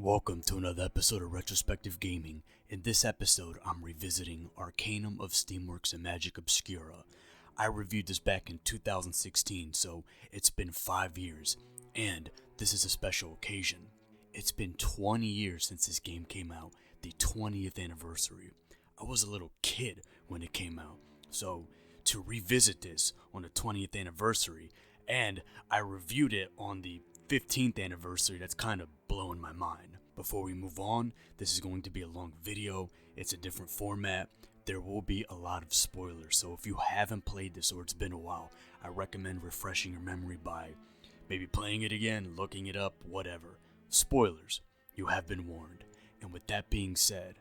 Welcome to another episode of Retrospective Gaming. In this episode, I'm revisiting Arcanum of Steamworks and Magick Obscura. I reviewed this back in 2016, so it's been 5 years, and this is a special occasion. It's been 20 years since this game came out, the 20th anniversary. I was a little kid when it came out, so to revisit this on the 20th anniversary, and I reviewed it on the 15th anniversary, that's kind of blowing my mind. Before we move on, this is going to be a long video. It's a different format. There will be a lot of spoilers, so if you haven't played this or it's been a while, I recommend refreshing your memory by maybe playing it again, looking it up, whatever. Spoilers, you have been warned. And with that being said,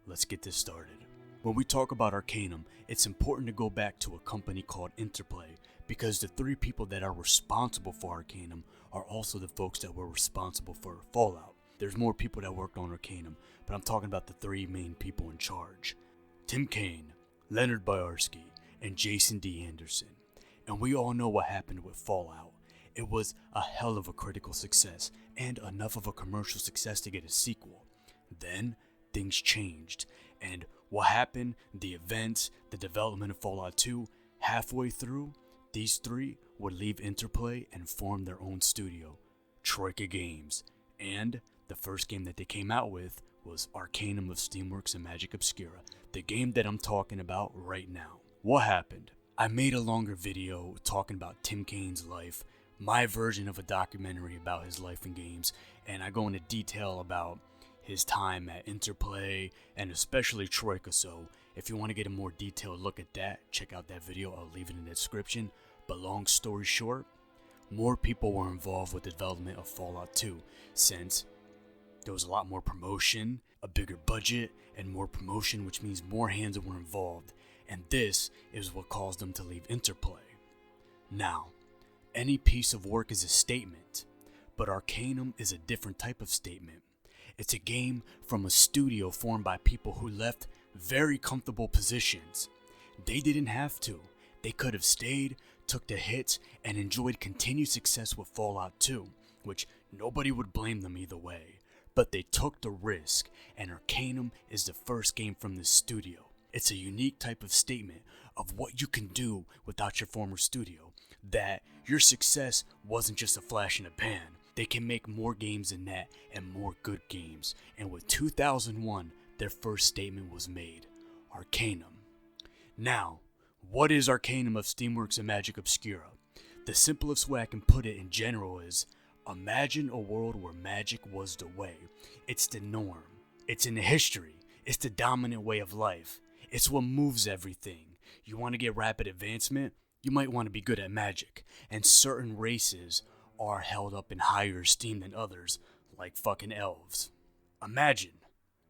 let's get this started. When we talk about Arcanum, it's important to go back to a company called Interplay, because the three people that are responsible for Arcanum are also the folks that were responsible for Fallout. There's more people that worked on Arcanum, but I'm talking about the three main people in charge. Tim Cain, Leonard Boyarsky, and Jason D. Anderson. And we all know what happened with Fallout. It was a hell of a critical success, and enough of a commercial success to get a sequel. Then, things changed, and what happened, the events, the development of Fallout 2, halfway through, these three would leave Interplay and form their own studio, Troika Games, and the first game that they came out with was Arcanum of Steamworks and Magick Obscura, the game that I'm talking about right now. What happened? I made a longer video talking about Tim Cain's life, my version of a documentary about his life and games, and I go into detail about his time at Interplay and especially Troika, so if you want to get a more detailed look at that, check out that video. I'll leave it in the description. But long story short, more people were involved with the development of Fallout 2 since there was a lot more promotion, a bigger budget, and more promotion, which means more hands were involved, and this is what caused them to leave Interplay. Now, any piece of work is a statement, but Arcanum is a different type of statement. It's a game from a studio formed by people who left very comfortable positions. They didn't have to. They could have stayed, took the hits, and enjoyed continued success with Fallout 2, which nobody would blame them either way. But they took the risk, and Arcanum is the first game from this studio. It's a unique type of statement of what you can do without your former studio, that your success wasn't just a flash in the pan. They can make more games than that, and more good games. And with 2001, their first statement was made, Arcanum. Now, what is Arcanum of Steamworks and Magick Obscura? The simplest way I can put it in general is, imagine a world where magic was the way. It's the norm. It's in the history. It's the dominant way of life. It's what moves everything. You want to get rapid advancement? You might want to be good at magic. And certain races are held up in higher esteem than others, like fucking elves. Imagine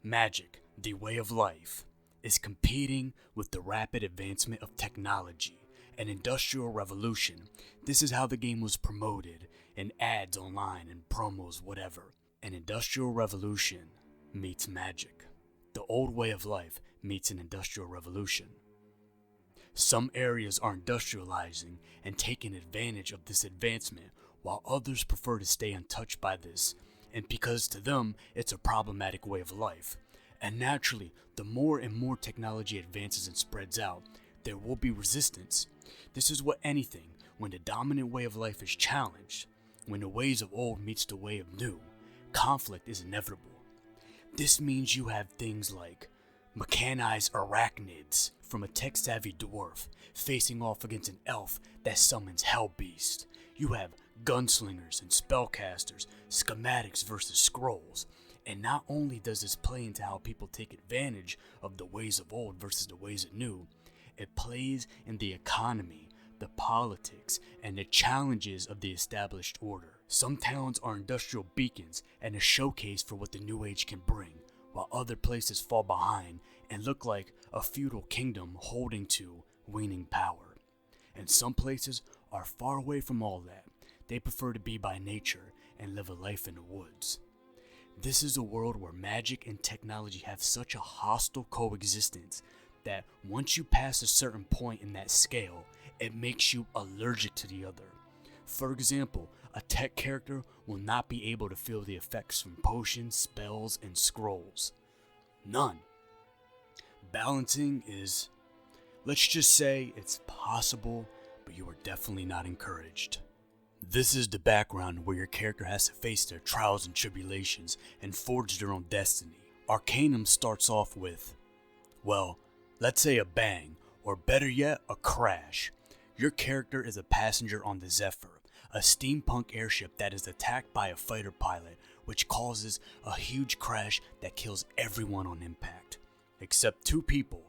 magic, the way of life, is competing with the rapid advancement of technology, an industrial revolution. This is how the game was promoted in ads online and promos, whatever. An industrial revolution meets magic. The old way of life meets an industrial revolution. Some areas are industrializing and taking advantage of this advancement, while others prefer to stay untouched by this, and because to them it's a problematic way of life. And naturally, the more and more technology advances and spreads out, there will be resistance. This is what anything, when the dominant way of life is challenged, when the ways of old meets the way of new, conflict is inevitable. This means you have things like mechanized arachnids from a tech-savvy dwarf facing off against an elf that summons hellbeast. You have gunslingers and spellcasters, schematics versus scrolls. And not only does this play into how people take advantage of the ways of old versus the ways of new, it plays in the economy, the politics, and the challenges of the established order. Some towns are industrial beacons and a showcase for what the new age can bring, while other places fall behind and look like a feudal kingdom holding to waning power. And some places are far away from all that. They prefer to be by nature and live a life in the woods. This is a world where magic and technology have such a hostile coexistence that once you pass a certain point in that scale, it makes you allergic to the other. For example, a tech character will not be able to feel the effects from potions, spells, and scrolls. None. Balancing is, let's just say it's possible, but you are definitely not encouraged. This is the background where your character has to face their trials and tribulations and forge their own destiny. Arcanum starts off with, well, let's say a bang, or better yet, a crash. Your character is a passenger on the Zephyr, a steampunk airship that is attacked by a fighter pilot, which causes a huge crash that kills everyone on impact, except two people,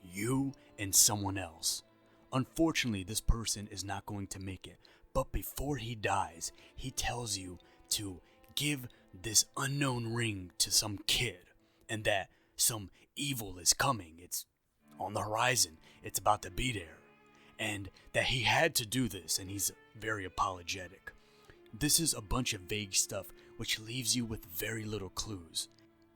you and someone else. Unfortunately, this person is not going to make it, but before he dies, he tells you to give this unknown ring to some kid, and that some evil is coming. It's on the horizon. It's about to be there. And that he had to do this, and he's very apologetic. This is a bunch of vague stuff which leaves you with very little clues.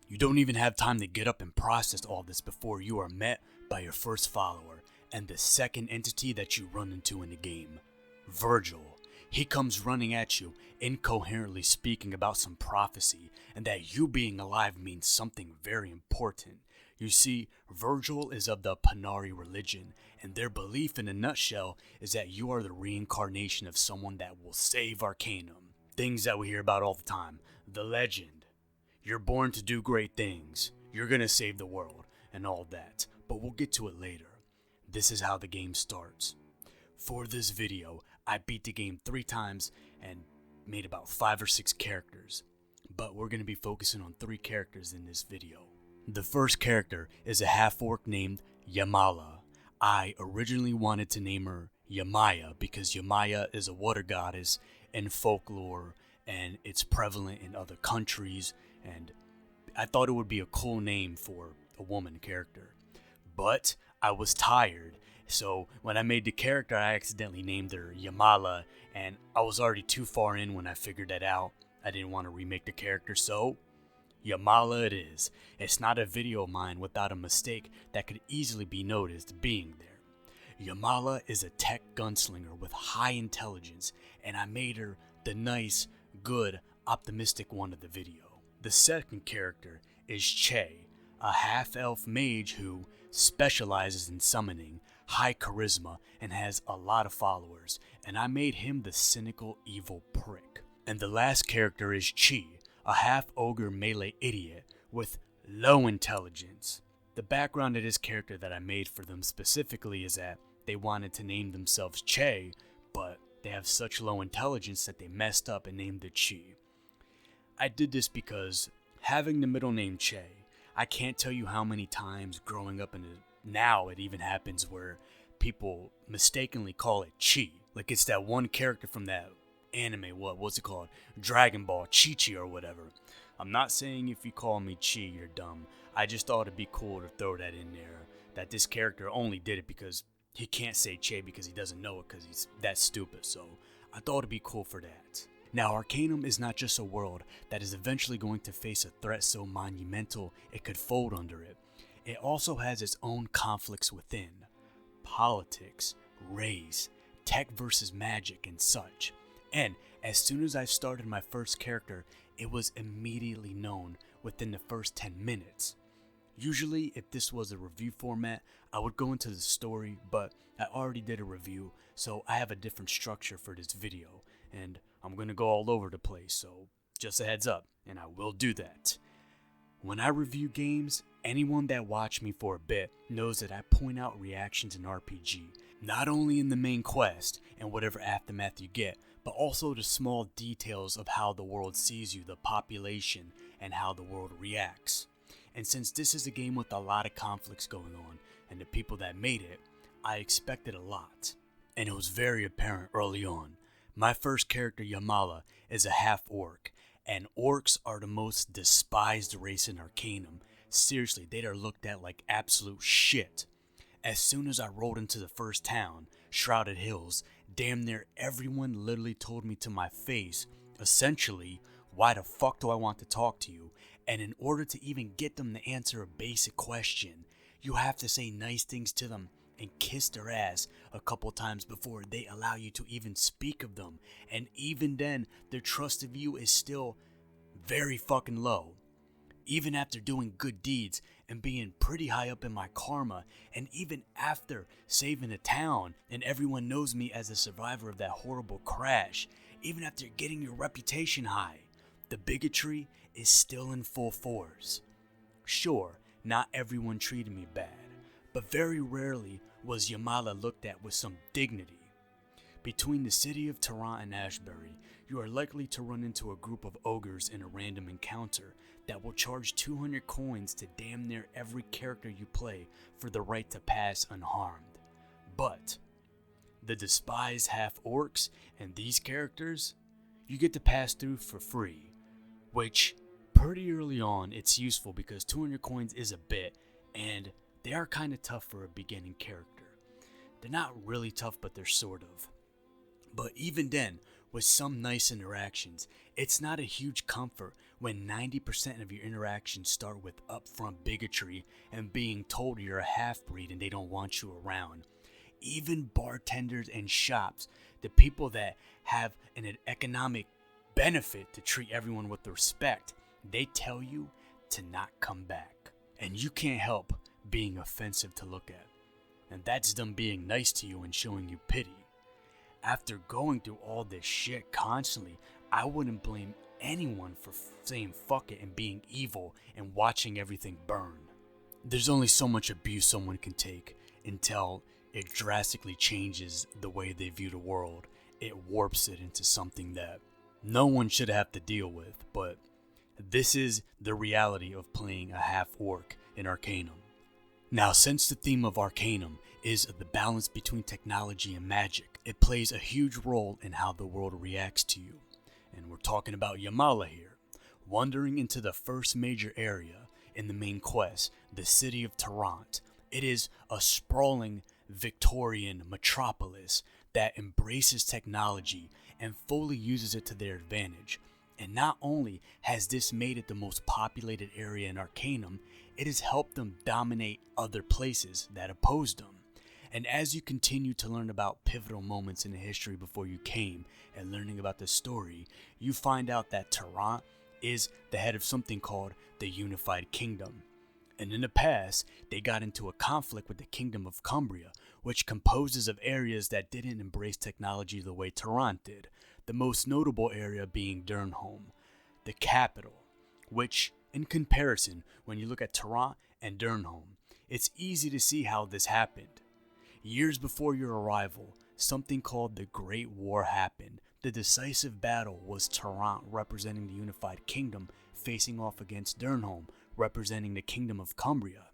You don't even have time to get up and process all this before you are met by your first follower and the second entity that you run into in the game, Virgil. He comes running at you, incoherently speaking about some prophecy, and that you being alive means something very important. You see, Virgil is of the Panari religion, and their belief in a nutshell is that you are the reincarnation of someone that will save Arcanum. Things that we hear about all the time. The legend. You're born to do great things. You're gonna save the world, and all that. But we'll get to it later. This is how the game starts. For this video, I beat the game 3 times and made about 5 or 6 characters. But we're gonna be focusing on 3 characters in this video. The first character is a half-orc named Yamala. I originally wanted to name her Yamaya because Yamaya is a water goddess in folklore and it's prevalent in other countries, and I thought it would be a cool name for a woman character. But I was tired, so when I made the character I accidentally named her Yamala, and I was already too far in when I figured that out. I didn't want to remake the character, so Yamala it is. It's not a video of mine without a mistake that could easily be noticed being there. Yamala is a tech gunslinger with high intelligence, and I made her the nice, good, optimistic one of the video. The second character is Che, a half-elf mage who specializes in summoning, high charisma, and has a lot of followers, and I made him the cynical, evil prick. And the last character is Chi, a half-ogre melee idiot with low intelligence. The background of this character that I made for them specifically is that they wanted to name themselves Che, but they have such low intelligence that they messed up and named it Chi. I did this because having the middle name Che, I can't tell you how many times growing up now it even happens where people mistakenly call it Chi. Like it's that one character from that anime, what's it called? Dragon Ball, Chi-Chi or whatever. I'm not saying if you call me Chi, you're dumb. I just thought it'd be cool to throw that in there. That this character only did it because he can't say Che because he doesn't know it because he's that stupid. So I thought it'd be cool for that. Now, Arcanum is not just a world that is eventually going to face a threat so monumental it could fold under it. It also has its own conflicts within. Politics, race, tech versus magic, and such. And as soon as I started my first character, it was immediately known within the first 10 minutes. Usually, if this was a review format, I would go into the story, but I already did a review, so I have a different structure for this video, and I'm going to go all over the place, so just a heads up, and I will do that. When I review games, anyone that watched me for a bit knows that I point out reactions in RPG, not only in the main quest and whatever aftermath you get, but also the small details of how the world sees you, the population, and how the world reacts. And since this is a game with a lot of conflicts going on, and the people that made it, I expected a lot. And it was very apparent early on. My first character, Yamala, is a half-orc, and orcs are the most despised race in Arcanum. Seriously, they are looked at like absolute shit. As soon as I rolled into the first town, Shrouded Hills, damn near everyone literally told me to my face, essentially, why the fuck do I want to talk to you? And in order to even get them to answer a basic question, you have to say nice things to them and kiss their ass a couple times before they allow you to even speak of them. And even then, their trust of you is still very fucking low. Even after doing good deeds and being pretty high up in my karma, and even after saving a town and everyone knows me as a survivor of that horrible crash, even after getting your reputation high, the bigotry is still in full force. Sure, not everyone treated me bad, but very rarely was Yamala looked at with some dignity. Between the city of Tarrant and Ashbury, you are likely to run into a group of ogres in a random encounter that will charge 200 coins to damn near every character you play for the right to pass unharmed. But the despised half-orcs and these characters, you get to pass through for free, which pretty early on it's useful because 200 coins is a bit, and they are kind of tough for a beginning character. They're not really tough, but they're sort of. But even then, with some nice interactions, it's not a huge comfort when 90% of your interactions start with upfront bigotry and being told you're a half-breed and they don't want you around. Even bartenders and shops, the people that have an economic benefit to treat everyone with respect, they tell you to not come back. And you can't help being offensive to look at. And that's them being nice to you and showing you pity. After going through all this shit constantly, I wouldn't blame anyone for saying fuck it and being evil and watching everything burn. There's only so much abuse someone can take until it drastically changes the way they view the world. It warps it into something that no one should have to deal with, but this is the reality of playing a half-orc in Arcanum. Now, since the theme of Arcanum is the balance between technology and magic, it plays a huge role in how the world reacts to you. And we're talking about Yamala here. Wandering into the first major area in the main quest, the city of Tarrant, it is a sprawling Victorian metropolis that embraces technology and fully uses it to their advantage. And not only has this made it the most populated area in Arcanum, it has helped them dominate other places that opposed them. And as you continue to learn about pivotal moments in the history before you came and learning about the story, you find out that Tarrant is the head of something called the Unified Kingdom. And in the past, they got into a conflict with the Kingdom of Cumbria, which composes of areas that didn't embrace technology the way Tarrant did, the most notable area being Durnholm, the capital, which, in comparison, when you look at Tarrant and Durnholm, it's easy to see how this happened. Years before your arrival, something called the Great War happened. The decisive battle was Tarrant representing the Unified Kingdom facing off against Durnholm, representing the Kingdom of Cumbria.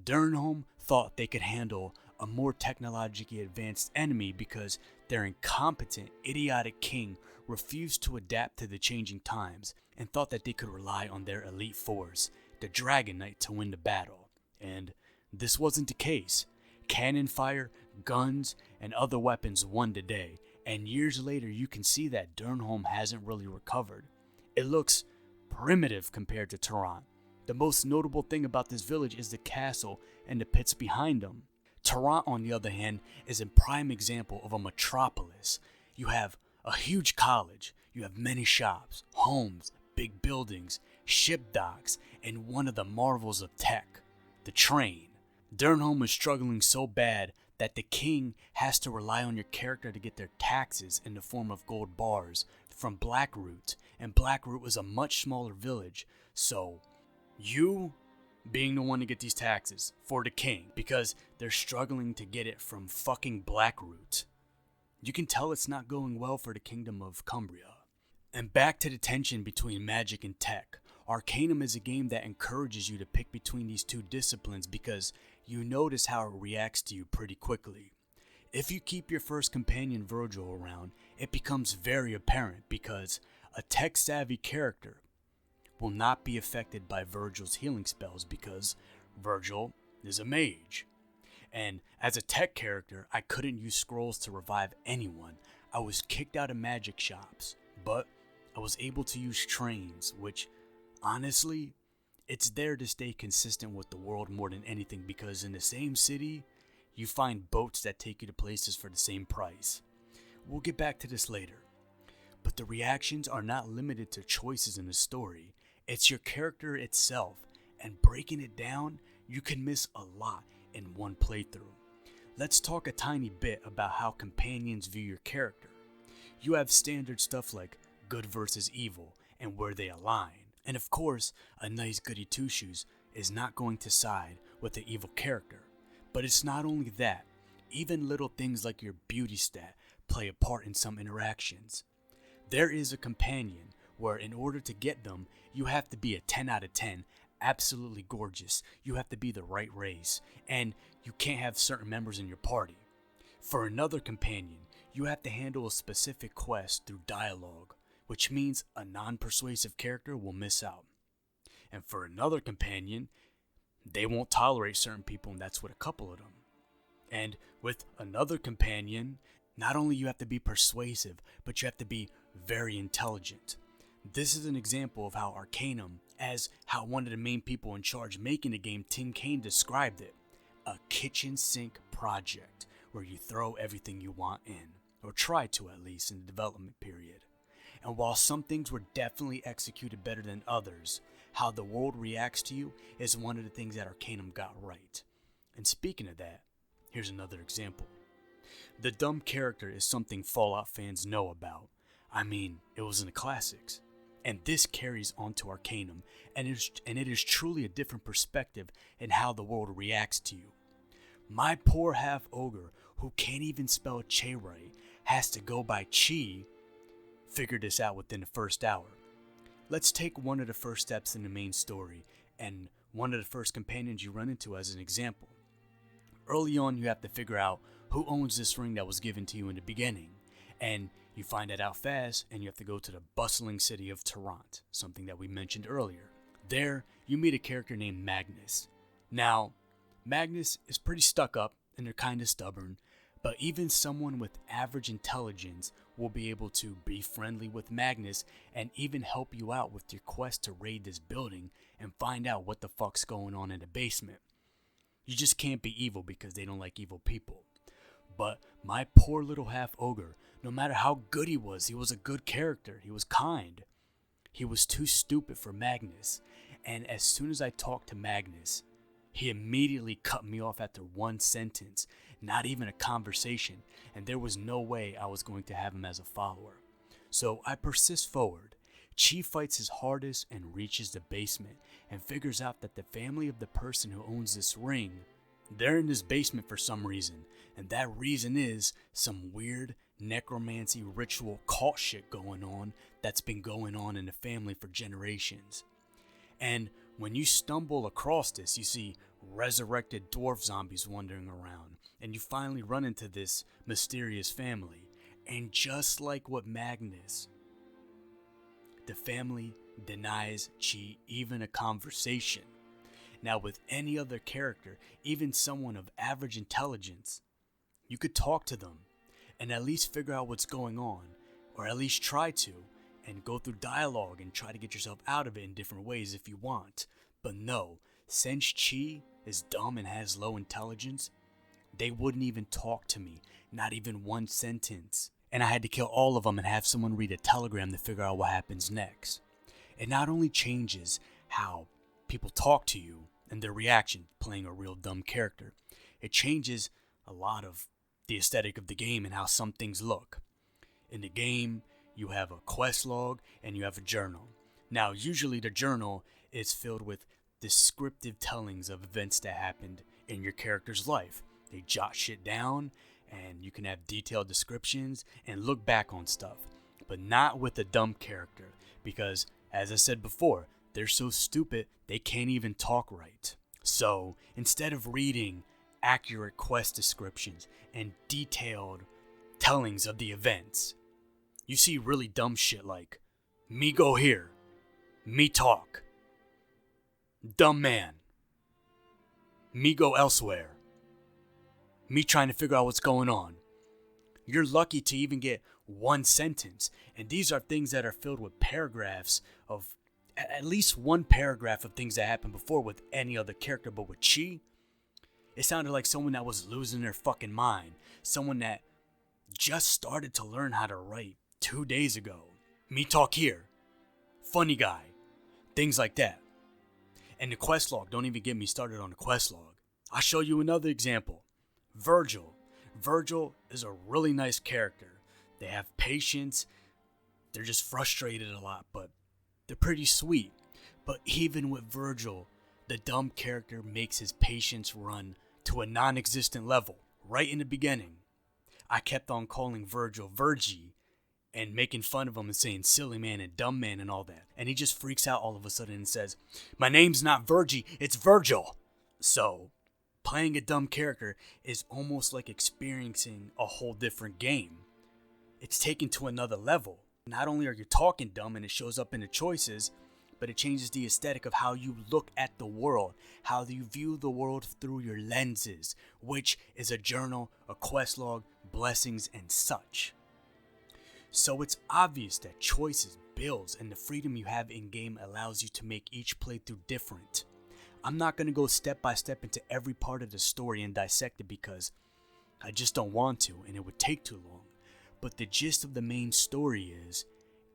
Durnholm thought they could handle a more technologically advanced enemy because their incompetent, idiotic king refused to adapt to the changing times and thought that they could rely on their elite force, the Dragon Knight, to win the battle. And this wasn't the case. Cannon fire, guns, and other weapons won the day, and years later you can see that Durnholm hasn't really recovered. It looks primitive compared to Tarrant. The most notable thing about this village is the castle and the pits behind them. Tarrant, on the other hand, is a prime example of a metropolis. You have a huge college, you have many shops, homes, big buildings, ship docks, and one of the marvels of tech, the train. Durnholm is struggling so bad that the king has to rely on your character to get their taxes in the form of gold bars from Blackroot, and Blackroot was a much smaller village, so you being the one to get these taxes for the king because they're struggling to get it from fucking Blackroot. You can tell it's not going well for the Kingdom of Cumbria. And back to the tension between magic and tech. Arcanum is a game that encourages you to pick between these two disciplines because you notice how it reacts to you pretty quickly. If you keep your first companion Virgil around, it becomes very apparent because a tech-savvy character will not be affected by Virgil's healing spells because Virgil is a mage. And as a tech character, I couldn't use scrolls to revive anyone. I was kicked out of magic shops, but I was able to use trains, which honestly, it's there to stay consistent with the world more than anything because in the same city, you find boats that take you to places for the same price. We'll get back to this later. But the reactions are not limited to choices in the story. It's your character itself, and breaking it down, you can miss a lot in one playthrough. Let's talk a tiny bit about how companions view your character. You have standard stuff like good versus evil and where they align. And of course, a nice goody two-shoes is not going to side with the evil character. But it's not only that, even little things like your beauty stat play a part in some interactions. There is a companion where in order to get them, you have to be a 10 out of 10, absolutely gorgeous, you have to be the right race, and you can't have certain members in your party. For another companion, you have to handle a specific quest through dialogue, which means a non-persuasive character will miss out. And for another companion, they won't tolerate certain people, and that's with a couple of them. And with another companion, not only you have to be persuasive, but you have to be very intelligent. This is an example of how Arcanum, as how one of the main people in charge making the game, Tim Cain, described it. A kitchen sink project where you throw everything you want in, or try to at least in the development period. And while some things were definitely executed better than others, how the world reacts to you is one of the things that Arcanum got right. And speaking of that, here's another example. The dumb character is something Fallout fans know about. I mean, it was in the classics. And this carries onto Arcanum, and it is truly a different perspective in how the world reacts to you. My poor half-ogre, who can't even spell Che right, has to go by Chi, figured this out within the first hour. Let's take one of the first steps in the main story, and one of the first companions you run into as an example. Early on, you have to figure out who owns this ring that was given to you in the beginning, and you find that out fast, and you have to go to the bustling city of Toronto, something that we mentioned earlier. There, you meet a character named Magnus. Now, Magnus is pretty stuck up, and they're kind of stubborn, but even someone with average intelligence will be able to be friendly with Magnus and even help you out with your quest to raid this building and find out what the fuck's going on in the basement. You just can't be evil because they don't like evil people. But my poor little half-ogre, no matter how good he was a good character, he was kind. He was too stupid for Magnus, and as soon as I talked to Magnus, he immediately cut me off after one sentence, not even a conversation, and there was no way I was going to have him as a follower. So I persist forward. Chi fights his hardest and reaches the basement and figures out that the family of the person who owns this ring, they're in this basement for some reason, and that reason is some weird necromancy ritual cult shit going on that's been going on in the family for generations. And when you stumble across this, you see resurrected dwarf zombies wandering around, and you finally run into this mysterious family. And just like what Magnus, the family denies Chi even a conversation. Now with any other character, even someone of average intelligence, you could talk to them and at least figure out what's going on, or at least try to, and go through dialogue and try to get yourself out of it in different ways if you want. But no, since Chi is dumb and has low intelligence, they wouldn't even talk to me, not even one sentence. And I had to kill all of them and have someone read a telegram to figure out what happens next. It not only changes how people talk to you and their reaction playing a real dumb character, it changes a lot of the aesthetic of the game and how some things look. In the game, you have a quest log and you have a journal. Now, usually the journal is filled with descriptive tellings of events that happened in your character's life. They jot shit down, and you can have detailed descriptions and look back on stuff, but not with a dumb character, because, as I said before, they're so stupid they can't even talk right. So, instead of reading accurate quest descriptions and detailed tellings of the events, you see really dumb shit like, me go here, me talk, dumb man, me go elsewhere, me trying to figure out what's going on. You're lucky to even get one sentence, and these are things that are filled with paragraphs of at least one paragraph of things that happened before with any other character. But with Chi, It sounded like someone that was losing their fucking mind. Someone that just started to learn how to write 2 days ago. Me talk here. Funny guy. Things like that. And the quest log, don't even get me started on the quest log. I'll show you another example. Virgil. Virgil is a really nice character. They have patience. They're just frustrated a lot, but they're pretty sweet. But even with Virgil, the dumb character makes his patience run to a non-existent level. Right in the beginning, I kept on calling Virgil Virgie and making fun of him and saying silly man and dumb man and all that. And he just freaks out all of a sudden and says, "My name's not Virgie, it's Virgil." So, playing a dumb character is almost like experiencing a whole different game. It's taken to another level. Not only are you talking dumb and it shows up in the choices, but it changes the aesthetic of how you look at the world, how you view the world through your lenses, which is a journal, a quest log, blessings, and such. So it's obvious that choices, builds, and the freedom you have in-game allows you to make each playthrough different. I'm not going to go step by step into every part of the story and dissect it because I just don't want to and it would take too long. But the gist of the main story is,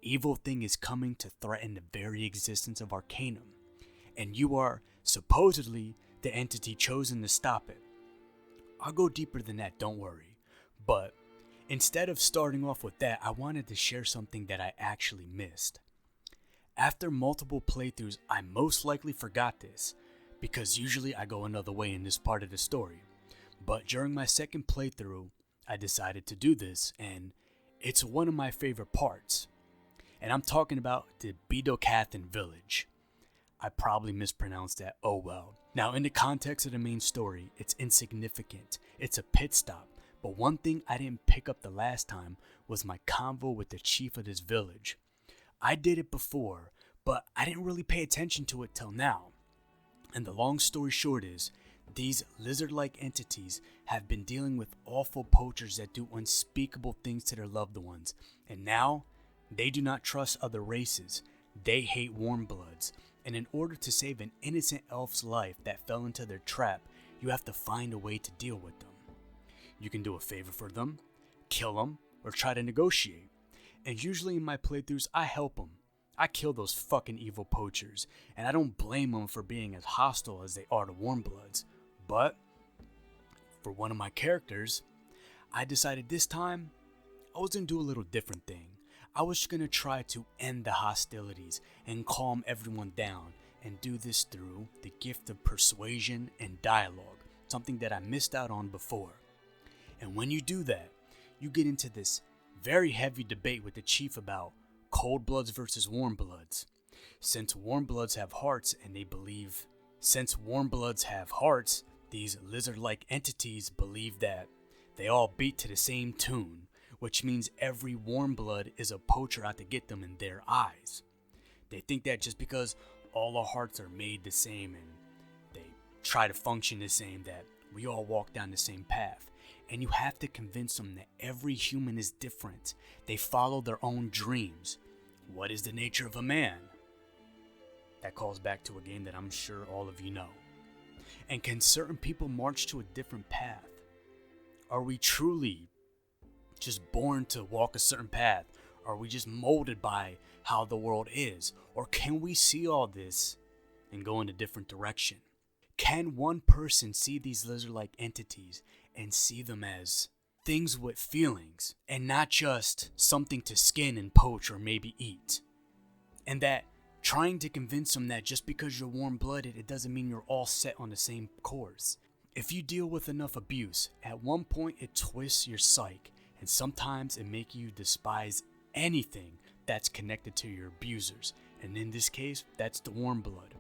evil thing is coming to threaten the very existence of Arcanum, and you are supposedly the entity chosen to stop it. I'll go deeper than that, don't worry. But instead of starting off with that, I wanted to share something that I actually missed. After multiple playthroughs, I most likely forgot this, because usually I go another way in this part of the story. But during my second playthrough, I decided to do this, and it's one of my favorite parts. And I'm talking about the Bedokathan village. I probably mispronounced that, oh well. Now in the context of the main story, it's insignificant. It's a pit stop. But one thing I didn't pick up the last time was my convo with the chief of this village. I did it before, but I didn't really pay attention to it till now. And the long story short is, these lizard-like entities have been dealing with awful poachers that do unspeakable things to their loved ones. And now, they do not trust other races. They hate warm bloods. And in order to save an innocent elf's life that fell into their trap, you have to find a way to deal with them. You can do a favor for them, kill them, or try to negotiate. And usually in my playthroughs, I help them. I kill those fucking evil poachers, and I don't blame them for being as hostile as they are to warm bloods. But for one of my characters, I decided this time I was going to do a little different thing. I was going to try to end the hostilities and calm everyone down, and do this through the gift of persuasion and dialogue, something that I missed out on before. And when you do that, you get into this very heavy debate with the chief about cold bloods versus warm bloods. Since warm bloods have hearts, these lizard-like entities believe that they all beat to the same tune, which means every warm blood is a poacher out to get them in their eyes. They think that just because all our hearts are made the same and they try to function the same, that we all walk down the same path. And you have to convince them that every human is different. They follow their own dreams. What is the nature of a man? That calls back to a game that I'm sure all of you know. And can certain people march to a different path? Are we truly just born to walk a certain path? Are we just molded by how the world is? Or can we see all this and go in a different direction? Can one person see these lizard-like entities and see them as things with feelings and not just something to skin and poach or maybe eat? And that trying to convince them that just because you're warm-blooded, it doesn't mean you're all set on the same course. If you deal with enough abuse, at one point it twists your psyche, and sometimes it makes you despise anything that's connected to your abusers. And in this case, that's the warm blood.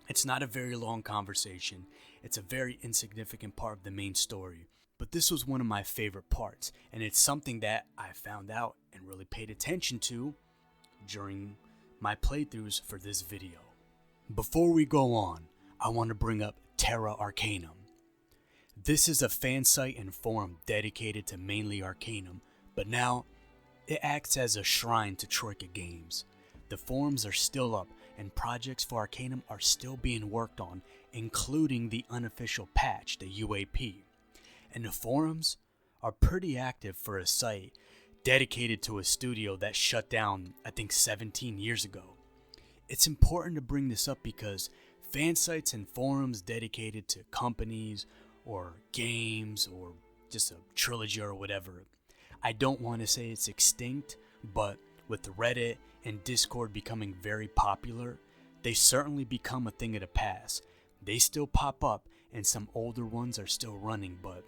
It's not a very long conversation. It's a very insignificant part of the main story. But this was one of my favorite parts, and it's something that I found out and really paid attention to during my playthroughs for this video. Before we go on, I want to bring up Terra Arcanum. This is a fan site and forum dedicated to mainly Arcanum, but now it acts as a shrine to Troika Games. The forums are still up, and projects for Arcanum are still being worked on, including the unofficial patch, the UAP. And the forums are pretty active for a site dedicated to a studio that shut down, I think, 17 years ago. It's important to bring this up because fan sites and forums dedicated to companies or games or just a trilogy or whatever, I don't want to say it's extinct, but with Reddit and Discord becoming very popular, they certainly become a thing of the past. They still pop up and some older ones are still running, but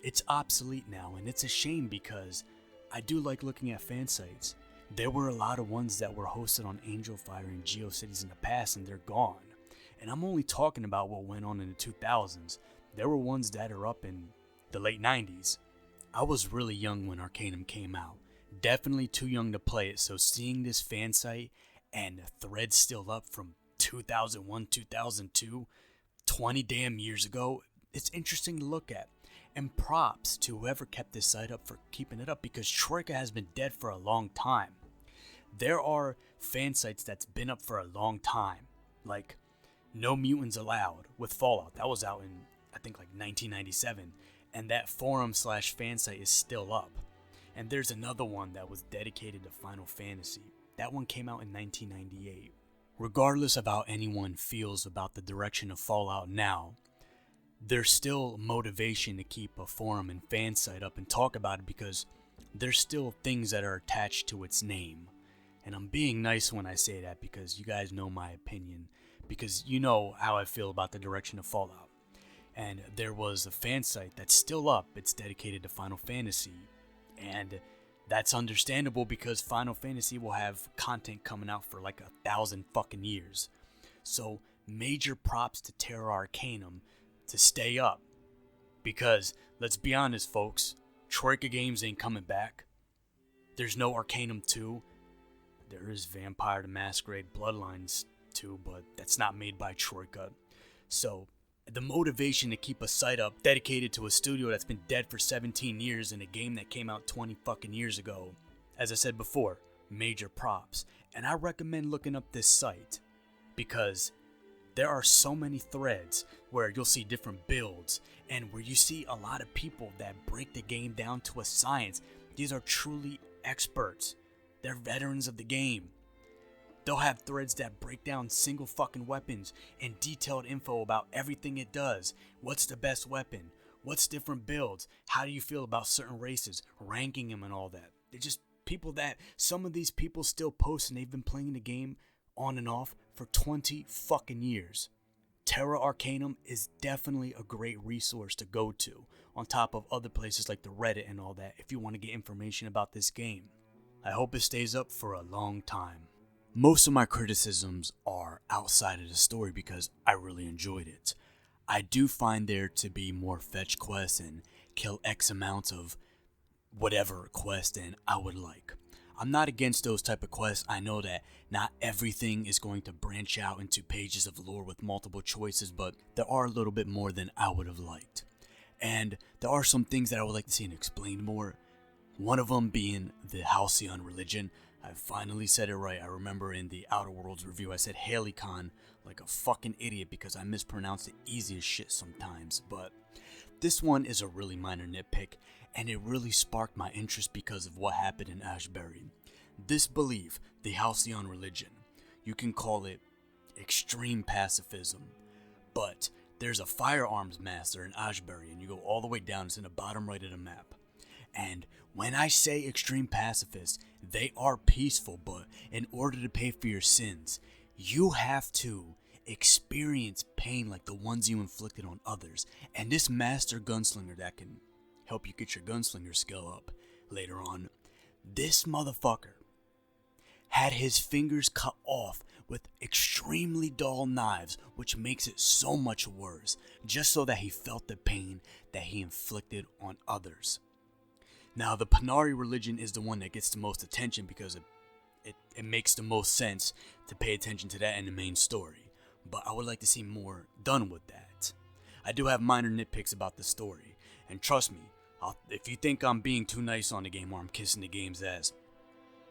it's obsolete now, and it's a shame because I do like looking at fan sites. There were a lot of ones that were hosted on Angel Fire and GeoCities in the past, and they're gone. And I'm only talking about what went on in the 2000s. There were ones that are up in the late 90s. I was really young when Arcanum came out. Definitely too young to play it, so seeing this fan site and the threads still up from 2001, 2002, 20 damn years ago, it's interesting to look at. And props to whoever kept this site up for keeping it up, because Troika has been dead for a long time. There are fan sites that's been up for a long time, like No Mutants Allowed with Fallout. That was out in, I think, like 1997, and that forum/fan site is still up. And there's another one that was dedicated to Final Fantasy. That one came out in 1998. Regardless of how anyone feels about the direction of Fallout now, there's still motivation to keep a forum and fan site up and talk about it because there's still things that are attached to its name. And I'm being nice when I say that because you guys know my opinion, because you know how I feel about the direction of Fallout. And there was a fan site that's still up. It's dedicated to Final Fantasy. And that's understandable because Final Fantasy will have content coming out for like 1,000 fucking years. So major props to Terra Arcanum to stay up, because let's be honest, folks, Troika Games ain't coming back. There's no Arcanum 2. There is Vampire the Masquerade Bloodlines 2, but that's not made by Troika. So the motivation to keep a site up dedicated to a studio that's been dead for 17 years in a game that came out 20 fucking years ago, as I said before, major props. And I recommend looking up this site because there are so many threads where you'll see different builds and where you see a lot of people that break the game down to a science. These are truly experts. They're veterans of the game. They'll have threads that break down single fucking weapons and detailed info about everything it does. What's the best weapon? What's different builds? How do you feel about certain races? Ranking them and all that. They're just people that some of these people still post, and they've been playing the game on and off for 20 fucking years. Terra Arcanum is definitely a great resource to go to, on top of other places like the Reddit and all that, if you want to get information about this game. I hope it stays up for a long time. Most of my criticisms are outside of the story because I really enjoyed it. I do find there to be more fetch quests and kill X amounts of whatever quest than I would like. I'm not against those type of quests. I know that not everything is going to branch out into pages of lore with multiple choices, but there are a little bit more than I would have liked. And there are some things that I would like to see explained more. One of them being the Halcyon religion. I finally said it right. I remember in the Outer Worlds review I said Halicon like a fucking idiot because I mispronounce the easiest shit sometimes. But this one is a really minor nitpick, and it really sparked my interest because of what happened in Ashbury. This belief, the Halcyon religion, you can call it extreme pacifism, but there's a firearms master in Ashbury, and you go all the way down, it's in the bottom right of the map. And when I say extreme pacifists, they are peaceful, but in order to pay for your sins, you have to experience pain like the ones you inflicted on others. And this master gunslinger that can help you get your gunslinger skill up later on, this motherfucker had his fingers cut off with extremely dull knives, which makes it so much worse, just so that he felt the pain that he inflicted on others. Now, the Panari religion is the one that gets the most attention because it makes the most sense to pay attention to that in the main story. But I would like to see more done with that. I do have minor nitpicks about the story, and trust me, if you think I'm being too nice on the game or I'm kissing the game's ass,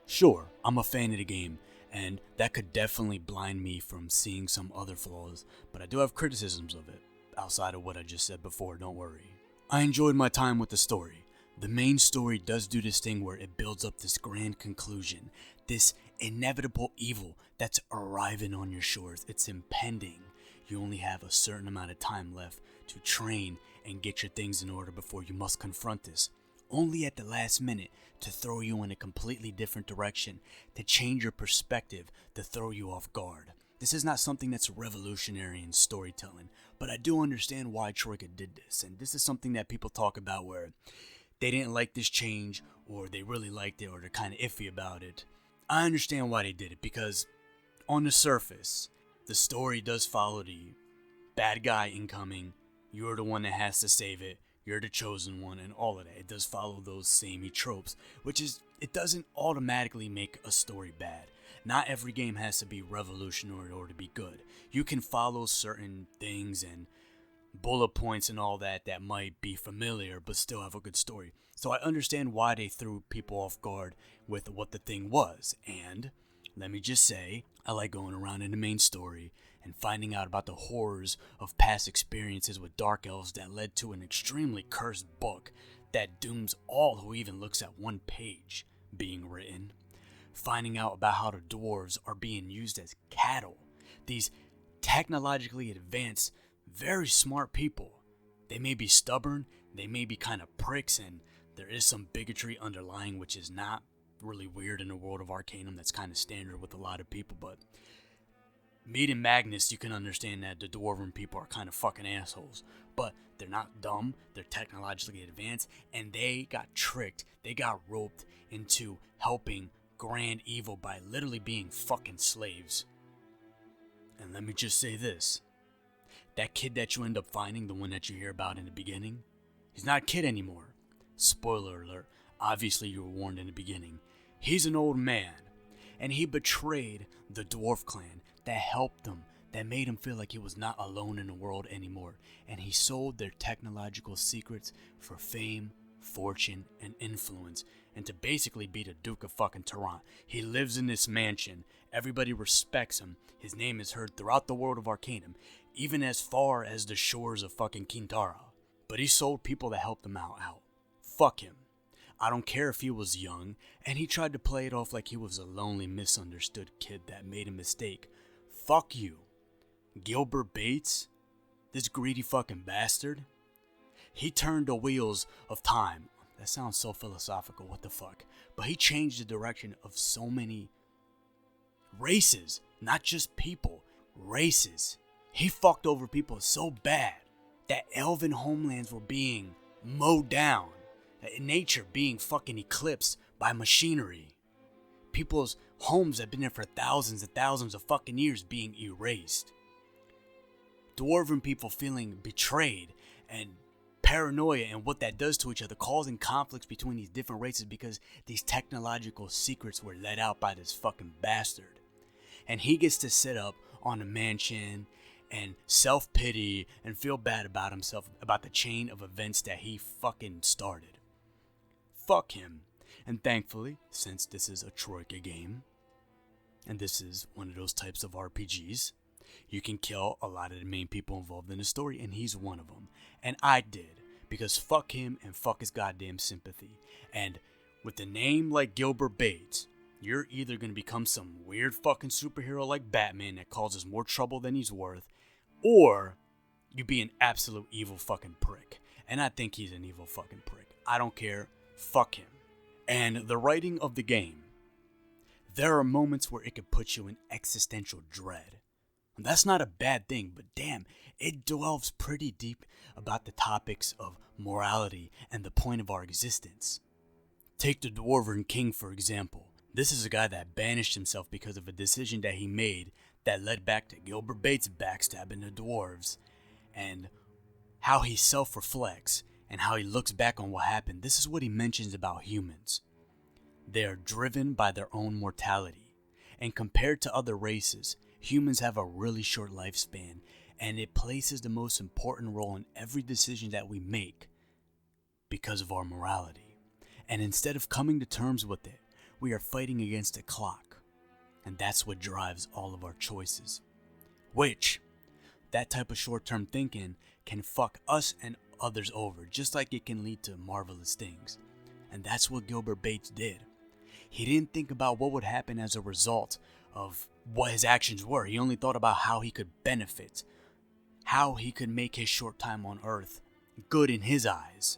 sure, I'm a fan of the game, and that could definitely blind me from seeing some other flaws, but I do have criticisms of it, outside of what I just said before, don't worry. I enjoyed my time with the story. The main story does do this thing where it builds up this grand conclusion, this inevitable evil that's arriving on your shores. It's impending. You only have a certain amount of time left to train and get your things in order before you must confront this. Only at the last minute to throw you in a completely different direction, to change your perspective, to throw you off guard. This is not something that's revolutionary in storytelling, but I do understand why Troika did this, and this is something that people talk about where they didn't like this change, or they really liked it, or they're kind of iffy about it. I understand why they did it, because on the surface, the story does follow the bad guy incoming, you're the one that has to save it, you're the chosen one, and all of that. It does follow those samey tropes, which is, it doesn't automatically make a story bad. Not every game has to be revolutionary or to be good. You can follow certain things and bullet points and all that that might be familiar but still have a good story. So I understand why they threw people off guard with what the thing was. And let me just say, I like going around in the main story and finding out about the horrors of past experiences with dark elves that led to an extremely cursed book that dooms all who even looks at one page being written. Finding out about how the dwarves are being used as cattle. These technologically advanced, very smart people. They may be stubborn, they may be kind of pricks, and there is some bigotry underlying, which is not really weird in the world of Arcanum. That's kind of standard with a lot of people, but meeting Magnus, you can understand that the dwarven people are kind of fucking assholes, but they're not dumb, they're technologically advanced, and they got tricked, they got roped into helping grand evil by literally being fucking slaves. And let me just say this, that kid that you end up finding, the one that you hear about in the beginning, he's not a kid anymore. Spoiler alert, obviously you were warned in the beginning. He's an old man, and he betrayed the dwarf clan that helped him, that made him feel like he was not alone in the world anymore, and he sold their technological secrets for fame, fortune, and influence, and to basically be the Duke of fucking Toronto. He lives in this mansion, everybody respects him, his name is heard throughout the world of Arcanum, even as far as the shores of fucking Kintara. But he sold people that helped him out. Fuck him. I don't care if he was young, and he tried to play it off like he was a lonely, misunderstood kid that made a mistake. Fuck you. Gilbert Bates? This greedy fucking bastard? He turned the wheels of time. That sounds so philosophical, what the fuck? But he changed the direction of so many races, not just people, races. He fucked over people so bad that elven homelands were being mowed down. Nature being fucking eclipsed by machinery. People's homes that have been there for thousands and thousands of fucking years being erased. Dwarven people feeling betrayed and paranoia and what that does to each other, causing conflicts between these different races because these technological secrets were let out by this fucking bastard. And he gets to sit up on a mansion and self-pity and feel bad about himself, about the chain of events that he fucking started. Fuck him. And thankfully, since this is a Troika game, and this is one of those types of RPGs, you can kill a lot of the main people involved in the story, and he's one of them. And I did, because fuck him and fuck his goddamn sympathy. And with a name like Gilbert Bates, you're either going to become some weird fucking superhero like Batman that causes more trouble than he's worth, or you be an absolute evil fucking prick. And I think he's an evil fucking prick. I don't care. Fuck him. And the writing of the game, there are moments where it could put you in existential dread. And that's not a bad thing, but damn, it delves pretty deep about the topics of morality and the point of our existence. Take the Dwarven King, for example. This is a guy that banished himself because of a decision that he made that led back to Gilbert Bates backstabbing the dwarves, and how he self-reflects and how he looks back on what happened. This is what he mentions about humans. They are driven by their own mortality, and compared to other races, humans have a really short lifespan, and it places the most important role in every decision that we make because of our morality. And instead of coming to terms with it, we are fighting against a clock. and that's what drives all of our choices. Which, that type of short-term thinking can fuck us and others over, just like it can lead to marvelous things. And that's what Gilbert Bates did. He didn't think about what would happen as a result of what his actions were. He only thought about how he could benefit, how he could make his short time on Earth good in his eyes.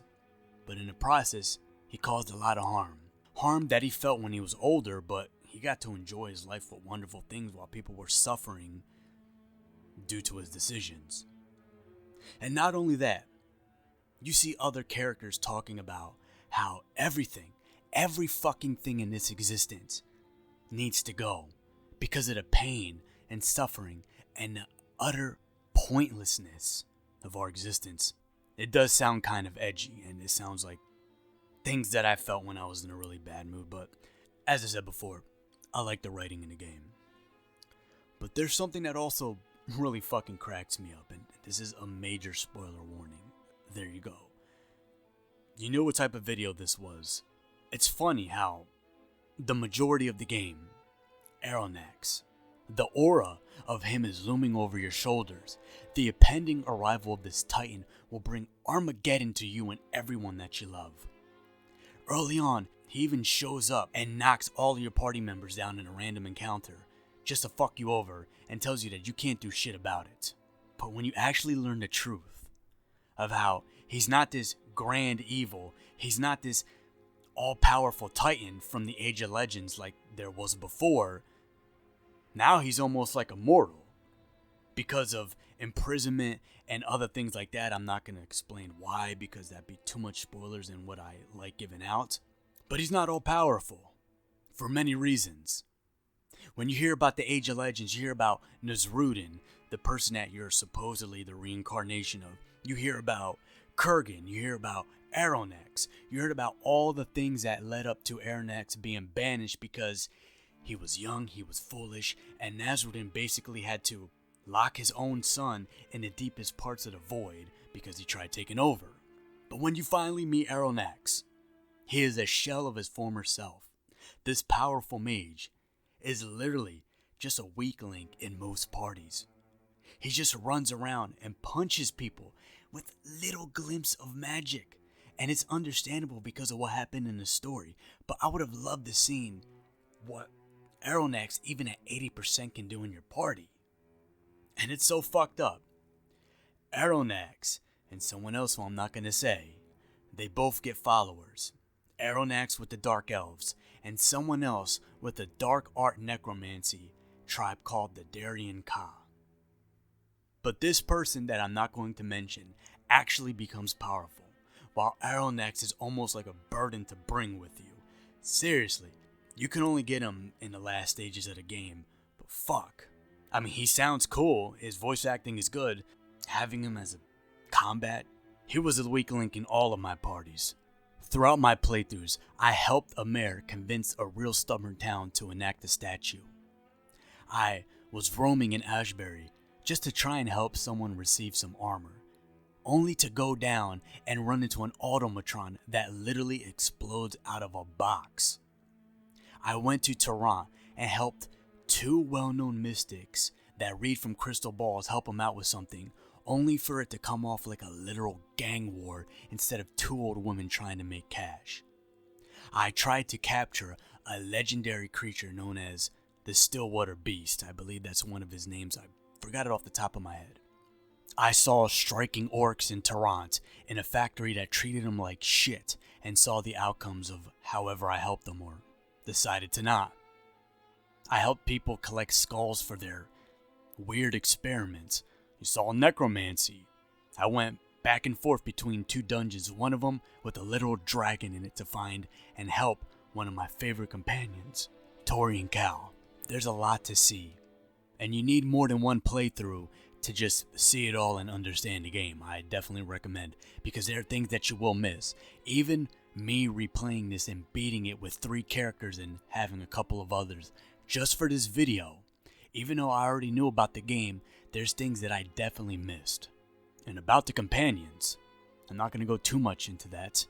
But in the process, he caused a lot of harm. Harm that he felt when he was older, but he got to enjoy his life with wonderful things while people were suffering due to his decisions. And not only that, you see other characters talking about how everything, every fucking thing in this existence needs to go because of the pain and suffering and the utter pointlessness of our existence. It does sound kind of edgy, and it sounds like things that I felt when I was in a really bad mood, but as I said before, I like the writing in the game. But there's something that also really fucking cracks me up, and this is a major spoiler warning. There you go. You knew what type of video this was. It's funny how the majority of the game, Aronnax, the aura of him is looming over your shoulders. The impending arrival of this titan will bring Armageddon to you and everyone that you love. Early on, he even shows up and knocks all of your party members down in a random encounter just to fuck you over and tells you that you can't do shit about it. But when you actually learn the truth of how he's not this grand evil, he's not this all-powerful titan from the Age of Legends like there was before, now he's almost like immortal because of imprisonment and other things like that. I'm not going to explain why, because that'd be too much spoilers in what I like giving out. But he's not all-powerful for many reasons. When you hear about the Age of Legends, you hear about Nasrudin, the person that you're supposedly the reincarnation of. You hear about Kurgan, you hear about Aronnax, you heard about all the things that led up to Aronnax being banished because he was young, he was foolish, and Nasrudin basically had to lock his own son in the deepest parts of the void because he tried taking over. But when you finally meet Aronnax, he is a shell of his former self. This powerful mage is literally just a weak link in most parties. He just runs around and punches people with little glimpse of magic. And it's understandable because of what happened in the story. But I would have loved to seen what Aronnax, even at 80%, can do in your party. And it's so fucked up. Aronnax and someone else who I'm not going to say, they both get followers. Aronnax with the Dark Elves, and someone else with the Dark Art Necromancy tribe called the Darien Ka. But this person that I'm not going to mention actually becomes powerful, while Aronnax is almost like a burden to bring with you. Seriously, you can only get him in the last stages of the game, but fuck. I mean, he sounds cool, his voice acting is good. Having him as a combat, he was a weak link in all of my parties. Throughout my playthroughs, I helped a mayor convince a real stubborn town to enact a statue. I was roaming in Ashbury just to try and help someone receive some armor, only to go down and run into an automatron that literally explodes out of a box. I went to Tehran and helped two well-known mystics that read from crystal balls help them out with something, only for it to come off like a literal gang war instead of two old women trying to make cash. I tried to capture a legendary creature known as the Stillwater Beast. I believe that's one of his names. I forgot it off the top of my head. I saw striking orcs in Tehran in a factory that treated them like shit and saw the outcomes of however I helped them or decided to not. I helped people collect skulls for their weird experiments. You saw necromancy. I went back and forth between two dungeons, one of them with a literal dragon in it to find and help one of my favorite companions, Tori and Cal. There's a lot to see, and you need more than one playthrough to just see it all and understand the game. I definitely recommend, because there are things that you will miss. Even me replaying this and beating it with 3 characters and having a couple of others just for this video, even though I already knew about the game, there's things that I definitely missed. And about the companions, I'm not going to go too much into that,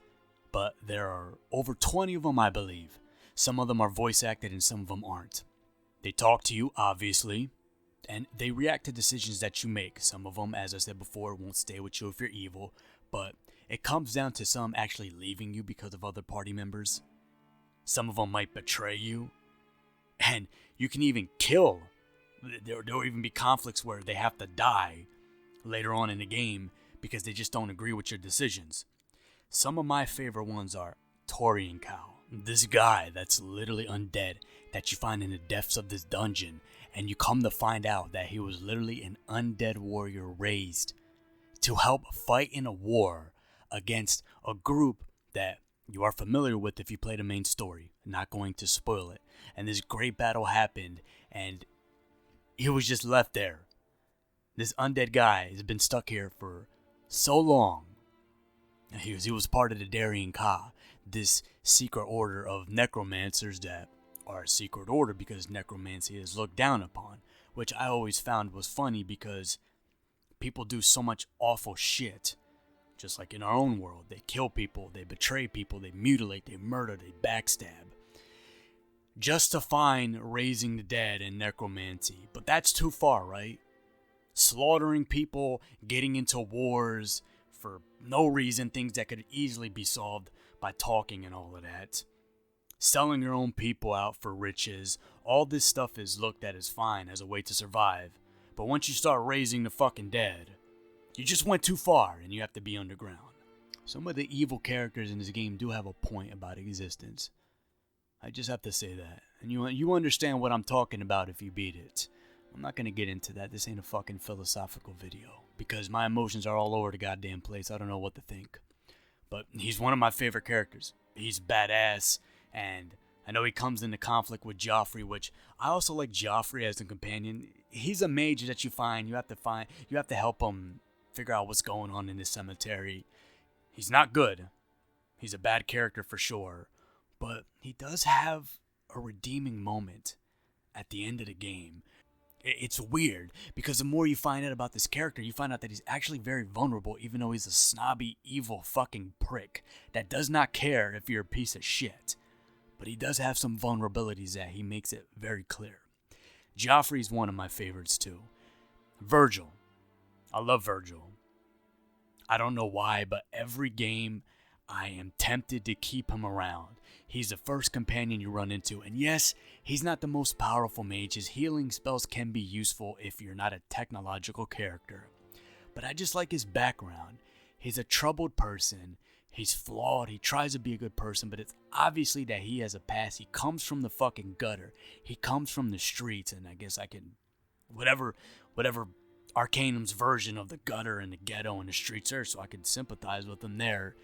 but there are over 20 of them, I believe. Some of them are voice acted and some of them aren't. They talk to you, obviously, and they react to decisions that you make. Some of them, as I said before, won't stay with you if you're evil, but it comes down to some actually leaving you because of other party members. Some of them might betray you, and you can even kill. There will even be conflicts where they have to die later on in the game because they just don't agree with your decisions. Some of my favorite ones are Torian Cow. This guy that's literally undead that you find in the depths of this dungeon, and you come to find out that he was literally an undead warrior raised to help fight in a war against a group that you are familiar with if you play the main story. Not going to spoil it. And this great battle happened, and he was just left there. This undead guy has been stuck here for so long. He was part of the Darien Ka, this secret order of necromancers that are a secret order because necromancy is looked down upon, which I always found was funny because people do so much awful shit. Just like in our own world, they kill people, they betray people, they mutilate, they murder, they backstab. Justifying raising the dead and necromancy. But that's too far, right? Slaughtering people, getting into wars for no reason, things that could easily be solved by talking and all of that. Selling your own people out for riches. All this stuff is looked at as fine as a way to survive. But once you start raising the fucking dead, you just went too far and you have to be underground. Some of the evil characters in this game do have a point about existence. I just have to say that. And you understand what I'm talking about if you beat it. I'm not going to get into that. This ain't a fucking philosophical video. Because my emotions are all over the goddamn place. I don't know what to think. But he's one of my favorite characters. He's badass. And I know he comes into conflict with Joffrey, which I also like Joffrey as a companion. He's a mage that you find. You have to help him figure out what's going on in this cemetery. He's not good. He's a bad character for sure. But he does have a redeeming moment at the end of the game. It's weird, because the more you find out about this character, you find out that he's actually very vulnerable, even though he's a snobby, evil fucking prick that does not care if you're a piece of shit. But he does have some vulnerabilities that he makes it very clear. Joffrey's one of my favorites too. Virgil. I love Virgil. I don't know why, but every game I am tempted to keep him around. He's the first companion you run into, and yes, he's not the most powerful mage. His healing spells can be useful if you're not a technological character. But I just like his background. He's a troubled person. He's flawed. He tries to be a good person, but it's obviously that he has a past. He comes from the fucking gutter. He comes from the streets, and I guess I can... Whatever Arcanum's version of the gutter and the ghetto and the streets are, so I can sympathize with him there.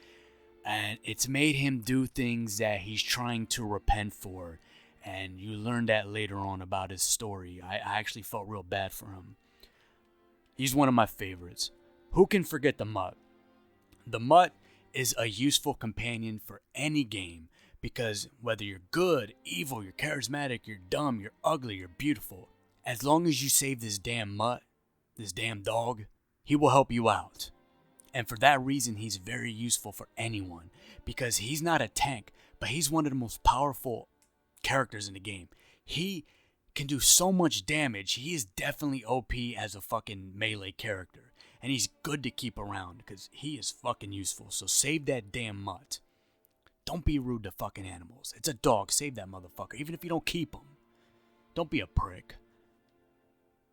And it's made him do things that he's trying to repent for. And you learn that later on about his story. I actually felt real bad for him. He's one of my favorites. Who can forget the Mutt? The Mutt is a useful companion for any game. Because whether you're good, evil, you're charismatic, you're dumb, you're ugly, you're beautiful. As long as you save this damn Mutt, this damn dog, he will help you out. And for that reason, he's very useful for anyone. Because he's not a tank, but he's one of the most powerful characters in the game. He can do so much damage. He is definitely OP as a fucking melee character. And he's good to keep around because he is fucking useful. So save that damn Mutt. Don't be rude to fucking animals. It's a dog. Save that motherfucker. Even if you don't keep him. Don't be a prick.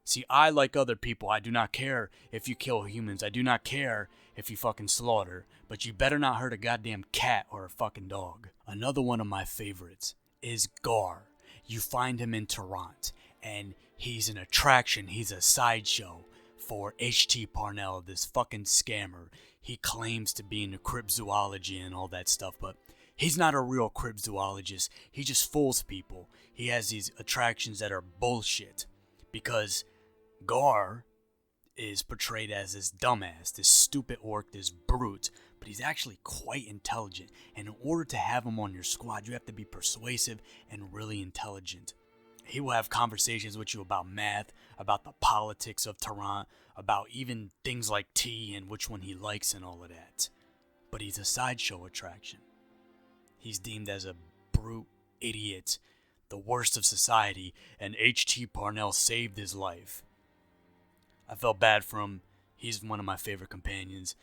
See, I, like other people, I do not care if you kill humans. I do not care if you fucking slaughter. But you better not hurt a goddamn cat or a fucking dog. Another one of my favorites is Gar. You find him in Toronto. And he's an attraction. He's a sideshow for H.T. Parnell, this fucking scammer. He claims to be into cryptozoology and all that stuff, but he's not a real cryptozoologist. He just fools people. He has these attractions that are bullshit. Because Gar is portrayed as this dumbass, this stupid orc, this brute, but he's actually quite intelligent. And in order to have him on your squad, you have to be persuasive and really intelligent. He will have conversations with you about math, about the politics of Toronto, about even things like tea and which one he likes and all of that. But he's a sideshow attraction. He's deemed as a brute idiot, the worst of society, and H.T. Parnell saved his life. I felt bad for him. He's one of my favorite companions.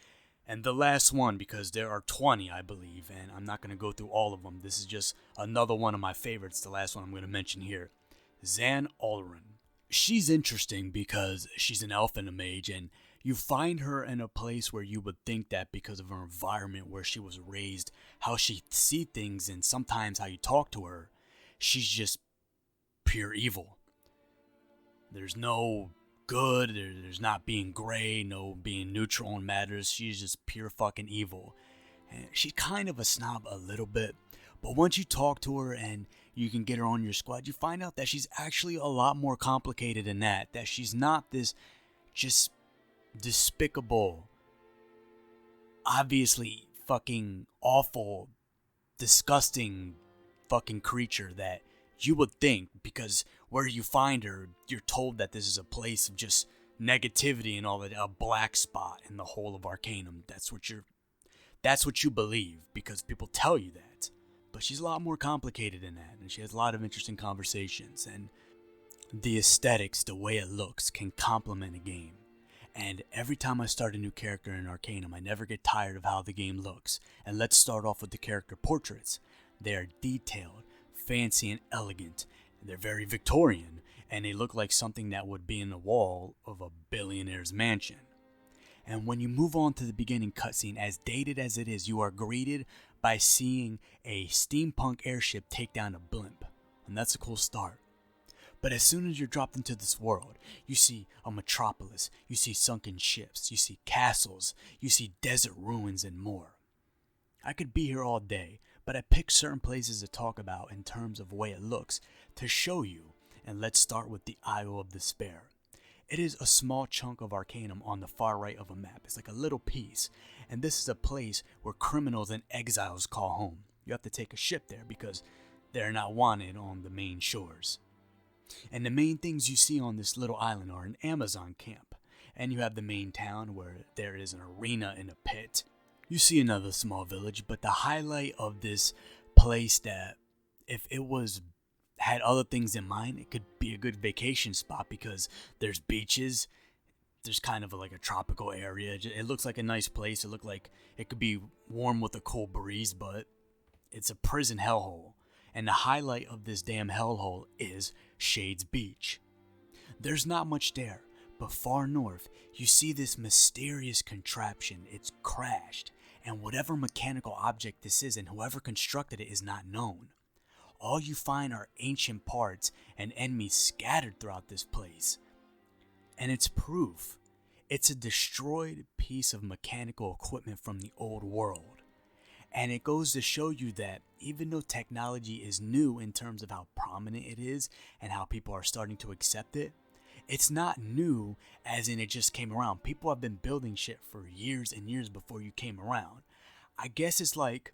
And the last one, because there are 20, I believe, and I'm not going to go through all of them. This is just another one of my favorites, the last one I'm going to mention here. Zan Alderan. She's interesting because she's an elf and a mage, and you find her in a place where you would think that because of her environment, where she was raised, how she sees things, and sometimes how you talk to her, she's just pure evil. There's no good, there's not being gray, no being neutral on matters. She's just pure fucking evil. And she's kind of a snob a little bit, but once you talk to her and you can get her on your squad, you find out that she's actually a lot more complicated than that. That she's not this just despicable, obviously fucking awful, disgusting fucking creature that you would think, because where you find her, you're told that this is a place of just negativity and all that, a black spot in the whole of Arcanum. That's what you believe, because people tell you that. But she's a lot more complicated than that, and she has a lot of interesting conversations, and the aesthetics, the way it looks, can complement a game. And every time I start a new character in Arcanum, I never get tired of how the game looks. And let's start off with the character portraits. They are detailed, fancy, and elegant. They're very Victorian, and they look like something that would be in the wall of a billionaire's mansion. And when you move on to the beginning cutscene, as dated as it is, you are greeted by seeing a steampunk airship take down a blimp. And that's a cool start. But as soon as you're dropped into this world, you see a metropolis, you see sunken ships, you see castles, you see desert ruins, and more. I could be here all day, but I picked certain places to talk about in terms of the way it looks to show you, and let's start with the Isle of Despair. It is a small chunk of Arcanum on the far right of a map. It's like a little piece, and this is a place where criminals and exiles call home. You have to take a ship there because they're not wanted on the main shores. And the main things you see on this little island are an Amazon camp, and you have the main town where there is an arena and a pit. You see another small village, but the highlight of this place, that if it had other things in mind, it could be a good vacation spot because there's beaches, there's kind of like a tropical area. It looks like a nice place. It looks like it could be warm with a cool breeze, but it's a prison hellhole. And the highlight of this damn hellhole is Shades Beach. There's not much there, but far north, you see this mysterious contraption. It's crashed, and whatever mechanical object this is and whoever constructed it is not known. All you find are ancient parts and enemies scattered throughout this place. And it's proof. It's a destroyed piece of mechanical equipment from the old world. And it goes to show you that even though technology is new in terms of how prominent it is and how people are starting to accept it, it's not new as in it just came around. People have been building shit for years and years before you came around. I guess it's like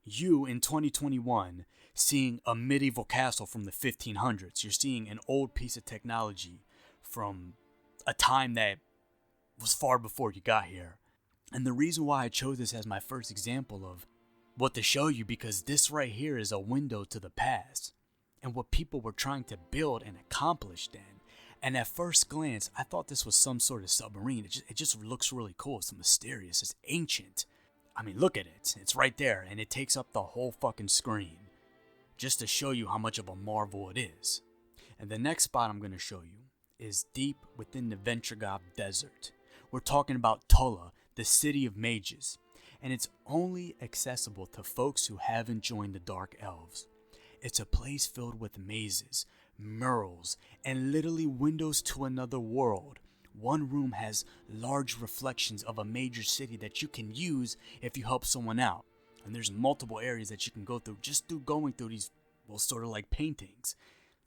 you in 2021 seeing a medieval castle from the 1500s. You're seeing an old piece of technology from a time that was far before you got here. And the reason why I chose this as my first example of what to show you, because this right here is a window to the past and what people were trying to build and accomplish then. And at first glance, I thought this was some sort of submarine. It just looks really cool. It's mysterious. It's ancient. I mean, look at it. It's right there, and it takes up the whole fucking screen just to show you how much of a marvel it is. And the next spot I'm going to show you is deep within the Ventragov Desert. We're talking about Tulla, the city of mages, and it's only accessible to folks who haven't joined the Dark Elves. It's a place filled with mazes, murals, and literally windows to another world. One room has large reflections of a major city that you can use if you help someone out. And there's multiple areas that you can go through just through going through these, well, sort of like paintings.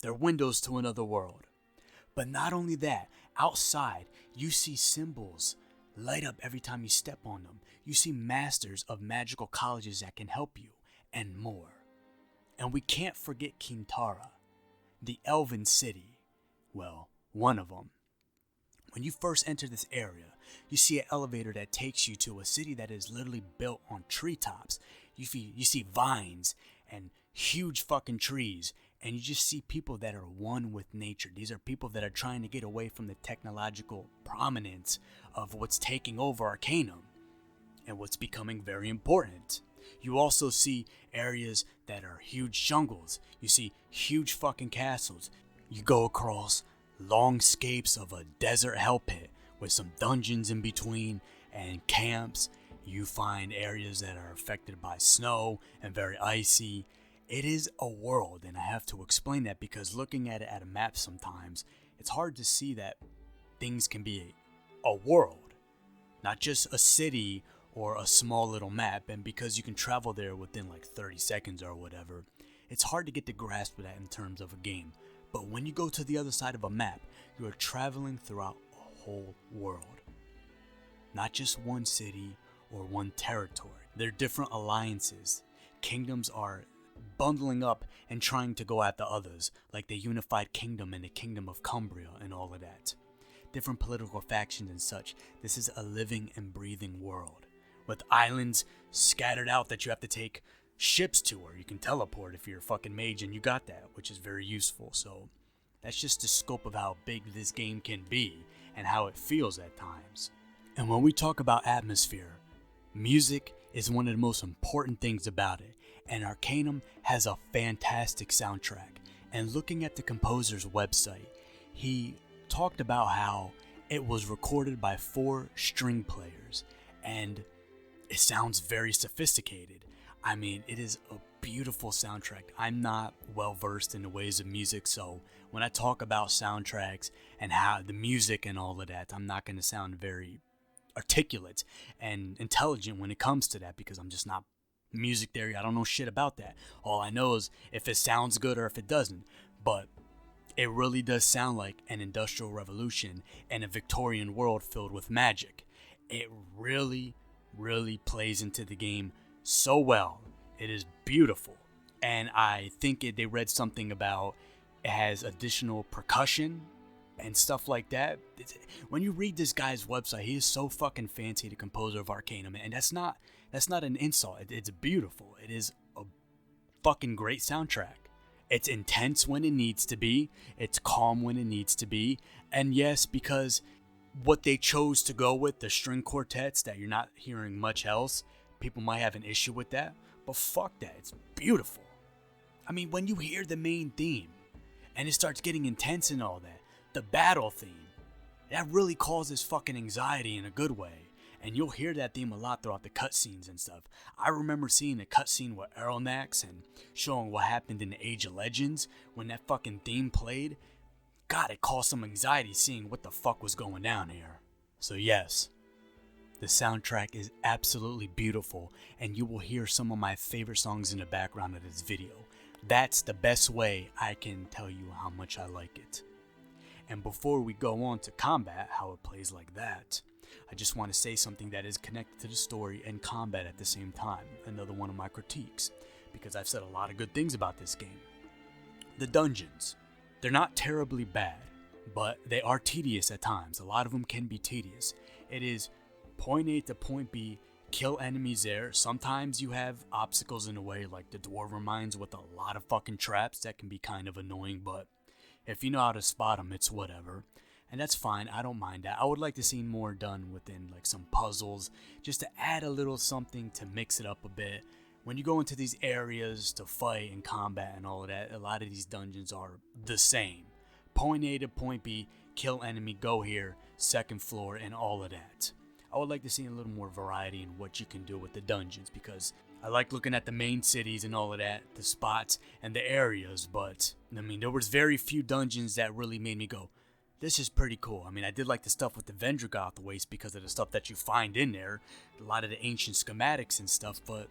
They're windows to another world. But not only that, outside you see symbols light up every time you step on them. You see masters of magical colleges that can help you, and more. And we can't forget Kintara, the elven city. Well, one of them. When you first enter this area, you see an elevator that takes you to a city that is literally built on treetops. You see vines and huge fucking trees, and you just see people that are one with nature. These are people that are trying to get away from the technological prominence of what's taking over Arcanum and what's becoming very important. You also see areas that are huge jungles. You see huge fucking castles. You go across long scapes of a desert hell pit with some dungeons in between and camps. You find areas that are affected by snow and very icy. It is a world, and I have to explain that because looking at it at a map sometimes, it's hard to see that things can be a world, not just a city or a small little map. And because you can travel there within like 30 seconds or whatever, it's hard to get the grasp of that in terms of a game. But when you go to the other side of a map, you are traveling throughout a whole world, not just one city or one territory. They're different alliances. Kingdoms are bundling up and trying to go at the others, like the Unified Kingdom and the Kingdom of Cumbria and all of that. Different political factions and such. This is a living and breathing world, with islands scattered out that you have to take ships to, or you can teleport if you're a fucking mage and you got that, which is very useful. So that's just the scope of how big this game can be and how it feels at times. And when we talk about atmosphere, music is one of the most important things about it, and Arcanum has a fantastic soundtrack. And looking at the composer's website, he talked about how it was recorded by 4 string players, and it sounds very sophisticated. I mean, it is a beautiful soundtrack. I'm not well versed in the ways of music, so when I talk about soundtracks and how the music and all of that, I'm not going to sound very articulate and intelligent when it comes to that, because I'm just not music theory. I don't know shit about that. All I know is if it sounds good or if it doesn't. But it really does sound like an industrial revolution and a Victorian world filled with magic. It really plays into the game so well. It is beautiful. And I think they read something about it has additional percussion and stuff like that. When you read this guy's website, he is so fucking fancy, the composer of Arcanum, and that's not an insult. It's beautiful. It is a fucking great soundtrack. It's intense when it needs to be. It's calm when it needs to be. And yes, because what they chose to go with, the string quartets that you're not hearing much else, people might have an issue with that. But fuck that. It's beautiful. I mean, when you hear the main theme and it starts getting intense and all that, the battle theme, that really causes fucking anxiety in a good way. And you'll hear that theme a lot throughout the cutscenes and stuff. I remember seeing a cutscene with Aeronax and showing what happened in the Age of Legends when that fucking theme played. God, it caused some anxiety seeing what the fuck was going down here. So yes, the soundtrack is absolutely beautiful, and you will hear some of my favorite songs in the background of this video. That's the best way I can tell you how much I like it. And before we go on to combat, how it plays like that, I just want to say something that is connected to the story and combat at the same time. Another one of my critiques, because I've said a lot of good things about this game. The dungeons, they're not terribly bad, but they are tedious at times. A lot of them can be tedious. It is point A to point B, kill enemies there. Sometimes you have obstacles in the way, like the dwarven mines with a lot of fucking traps that can be kind of annoying, but if you know how to spot them, it's whatever. And that's fine, I don't mind that. I would like to see more done within like some puzzles, just to add a little something to mix it up a bit. When you go into these areas to fight and combat and all of that, a lot of these dungeons are the same. Point A to point B, kill enemy, go here, second floor, and all of that. I would like to see a little more variety in what you can do with the dungeons, because I like looking at the main cities and all of that, the spots and the areas, but I mean, there was very few dungeons that really made me go, this is pretty cool. I mean, I did like the stuff with the Vendragoth waste because of the stuff that you find in there, a lot of the ancient schematics and stuff, but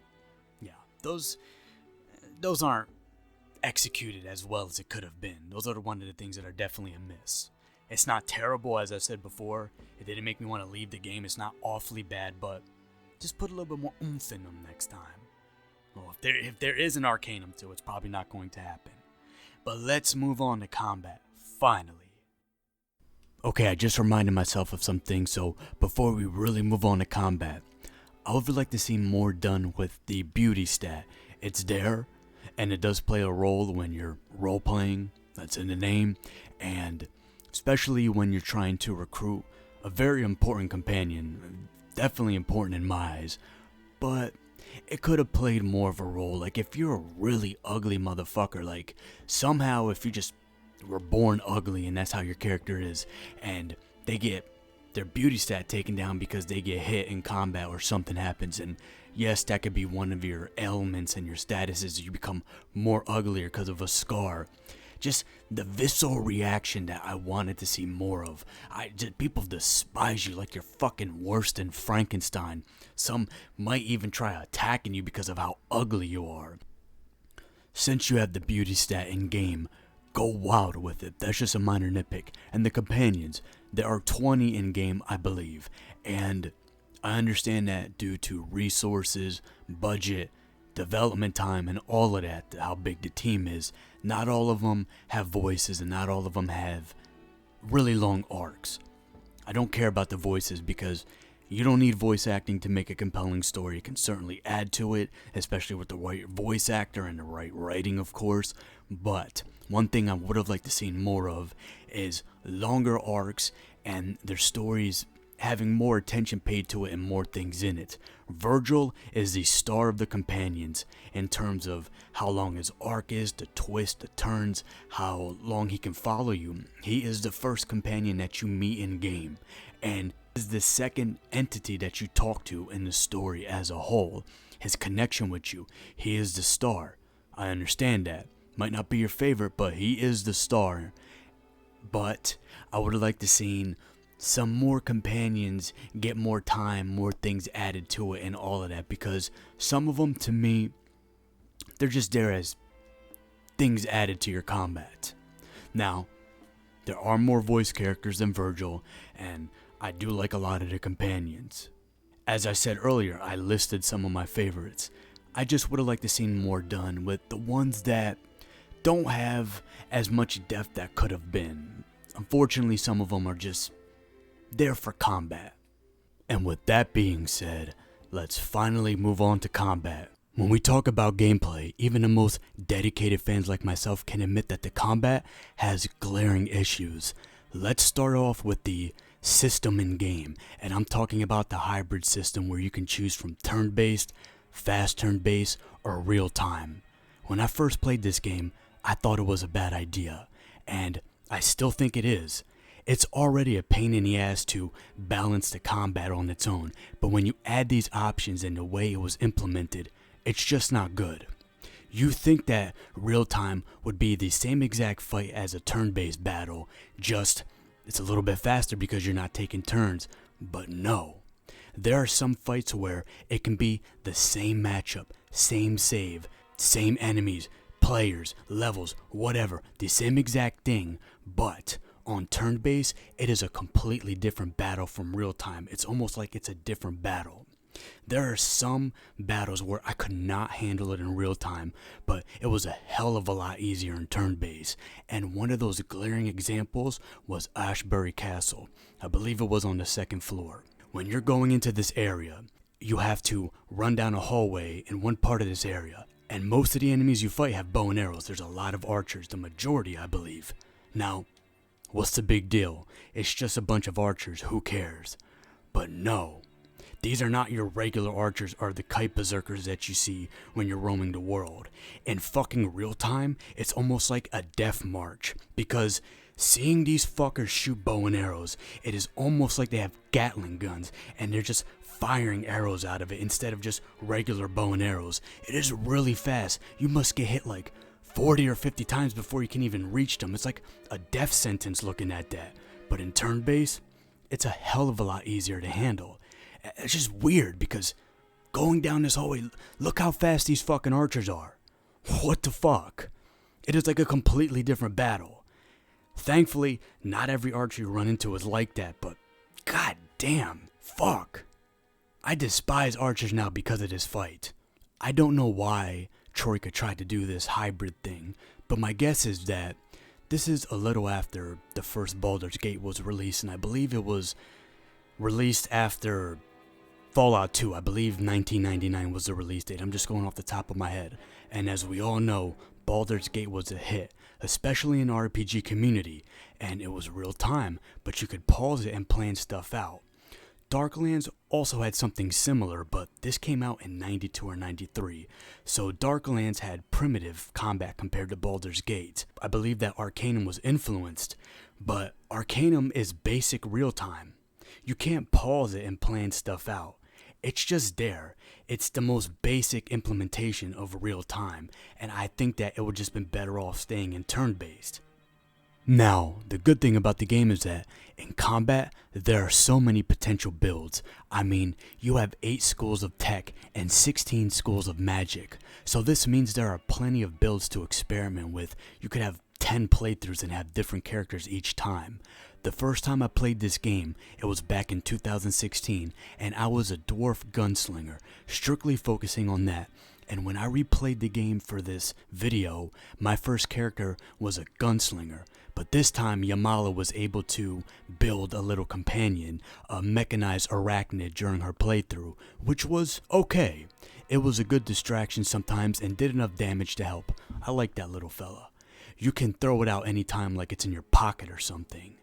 yeah, those aren't executed as well as it could have been. Those are one of the things that are definitely a miss. It's not terrible, as I said before. It didn't make me want to leave the game. It's not awfully bad, but just put a little bit more oomph in them next time. Well, if there is an Arcanum 2, it's probably not going to happen. But let's move on to combat, finally. Okay, I just reminded myself of some things, so before we really move on to combat, I would like to see more done with the beauty stat. It's there, and it does play a role when you're role-playing, that's in the name, and especially when you're trying to recruit a very important companion, definitely important in my eyes, but it could have played more of a role. Like, if you're a really ugly motherfucker, like, somehow if you just were born ugly and that's how your character is, and they get their beauty stat taken down because they get hit in combat or something happens, and yes, that could be one of your ailments and your statuses, you become more uglier because of a scar. Just the visceral reaction that I wanted to see more of. People despise you like you're fucking worse than Frankenstein. Some might even try attacking you because of how ugly you are. Since you have the beauty stat in game, go wild with it. That's just a minor nitpick. And the companions, there are 20 in game, I believe, and I understand that due to resources, budget, development time, and all of that, how big the team is, not all of them have voices and not all of them have really long arcs. I don't care about the voices because you don't need voice acting to make a compelling story. You can certainly add to it, especially with the right voice actor and the right writing, of course. But one thing I would have liked to see more of is longer arcs and their stories having more attention paid to it and more things in it. Virgil is the star of the companions in terms of how long his arc is, the twists, the turns, how long he can follow you. He is the first companion that you meet in game, and is the second entity that you talk to in the story as a whole. His connection with you, he is the star. I understand that. Might not be your favorite, but he is the star. But I would have liked to seen some more companions get more time, more things added to it and all of that, because some of them, to me, they're just there as things added to your combat. Now, there are more voice characters than Virgil, and I do like a lot of the companions. As I said earlier, I listed some of my favorites. I just would have liked to see more done with the ones that don't have as much depth that could have been. Unfortunately, some of them are just there for combat. And with that being said, let's finally move on to combat. When we talk about gameplay, even the most dedicated fans like myself can admit that the combat has glaring issues. Let's start off with the system in game, and I'm talking about the hybrid system where you can choose from turn-based, fast turn-based, or real-time. When I first played this game, I thought it was a bad idea, and I still think it is. It's already a pain in the ass to balance the combat on its own, but when you add these options and the way it was implemented, it's just not good. You think that real-time would be the same exact fight as a turn-based battle, just it's a little bit faster because you're not taking turns, but no. There are some fights where it can be the same matchup, same save, same enemies, players, levels, whatever, the same exact thing, but on turn-based, it is a completely different battle from real-time. It's almost like it's a different battle. There are some battles where I could not handle it in real-time, but it was a hell of a lot easier in turn-based. And one of those glaring examples was Ashbury Castle. I believe it was on the second floor. When you're going into this area, you have to run down a hallway in one part of this area, and most of the enemies you fight have bow and arrows. There's a lot of archers, the majority, I believe. Now, what's the big deal? It's just a bunch of archers, who cares? But no, these are not your regular archers or the kite berserkers that you see when you're roaming the world. In fucking real time, it's almost like a death march, because seeing these fuckers shoot bow and arrows, it is almost like they have Gatling guns and they're just firing arrows out of it instead of just regular bow and arrows. It is really fast. You must get hit like 40 or 50 times before you can even reach them. It's like a death sentence looking at that. But in turn-based, it's a hell of a lot easier to handle. It's just weird because going down this hallway, look how fast these fucking archers are. What the fuck? It is like a completely different battle. Thankfully, not every archer you run into is like that, but god damn, fuck. I despise archers now because of this fight. I don't know why Troika tried to do this hybrid thing, but my guess is that this is a little after the first Baldur's Gate was released, and I believe it was released after Fallout 2, I believe 1999 was the release date. I'm just going off the top of my head. And as we all know, Baldur's Gate was a hit, especially in the RPG community, and it was real time, but you could pause it and plan stuff out. Darklands also had something similar, but this came out in 92 or 93, so Darklands had primitive combat compared to Baldur's Gate. I believe that Arcanum was influenced, but Arcanum is basic real time. You can't pause it and plan stuff out. It's just there. It's the most basic implementation of real time, and I think that it would just been better off staying in turn-based. Now, the good thing about the game is that in combat, there are so many potential builds. I mean, you have 8 schools of tech and 16 schools of magic. So this means there are plenty of builds to experiment with. You could have 10 playthroughs and have different characters each time. The first time I played this game, it was back in 2016, and I was a dwarf gunslinger, strictly focusing on that. And when I replayed the game for this video, my first character was a gunslinger. But this time, Yamala was able to build a little companion, a mechanized arachnid during her playthrough, which was okay. It was a good distraction sometimes and did enough damage to help. I like that little fella. You can throw it out anytime like it's in your pocket or something.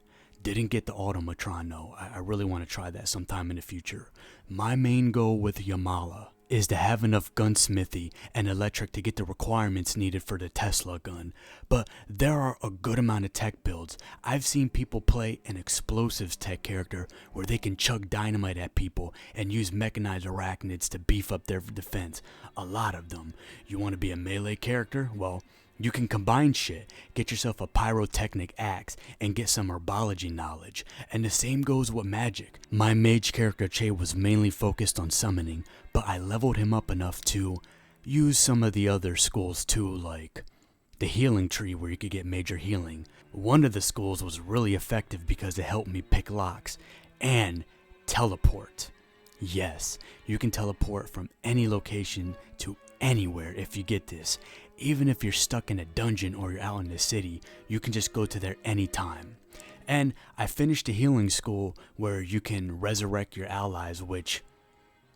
Didn't get the automatron though. I really want to try that sometime in the future. My main goal with Yamala is to have enough gunsmithy and electric to get the requirements needed for the Tesla gun, but there are a good amount of tech builds. I've seen people play an explosives tech character where they can chuck dynamite at people and use mechanized arachnids to beef up their defense. A lot of them. You want to be a melee character? Well, you can combine shit, get yourself a pyrotechnic axe, and get some herbology knowledge. And the same goes with magic. My mage character Che was mainly focused on summoning, but I leveled him up enough to use some of the other schools too, like the healing tree where you could get major healing. One of the schools was really effective because it helped me pick locks, and teleport. Yes, you can teleport from any location to anywhere if you get this. Even if you're stuck in a dungeon or you're out in the city, you can just go to there anytime. And I finished a healing school where you can resurrect your allies, which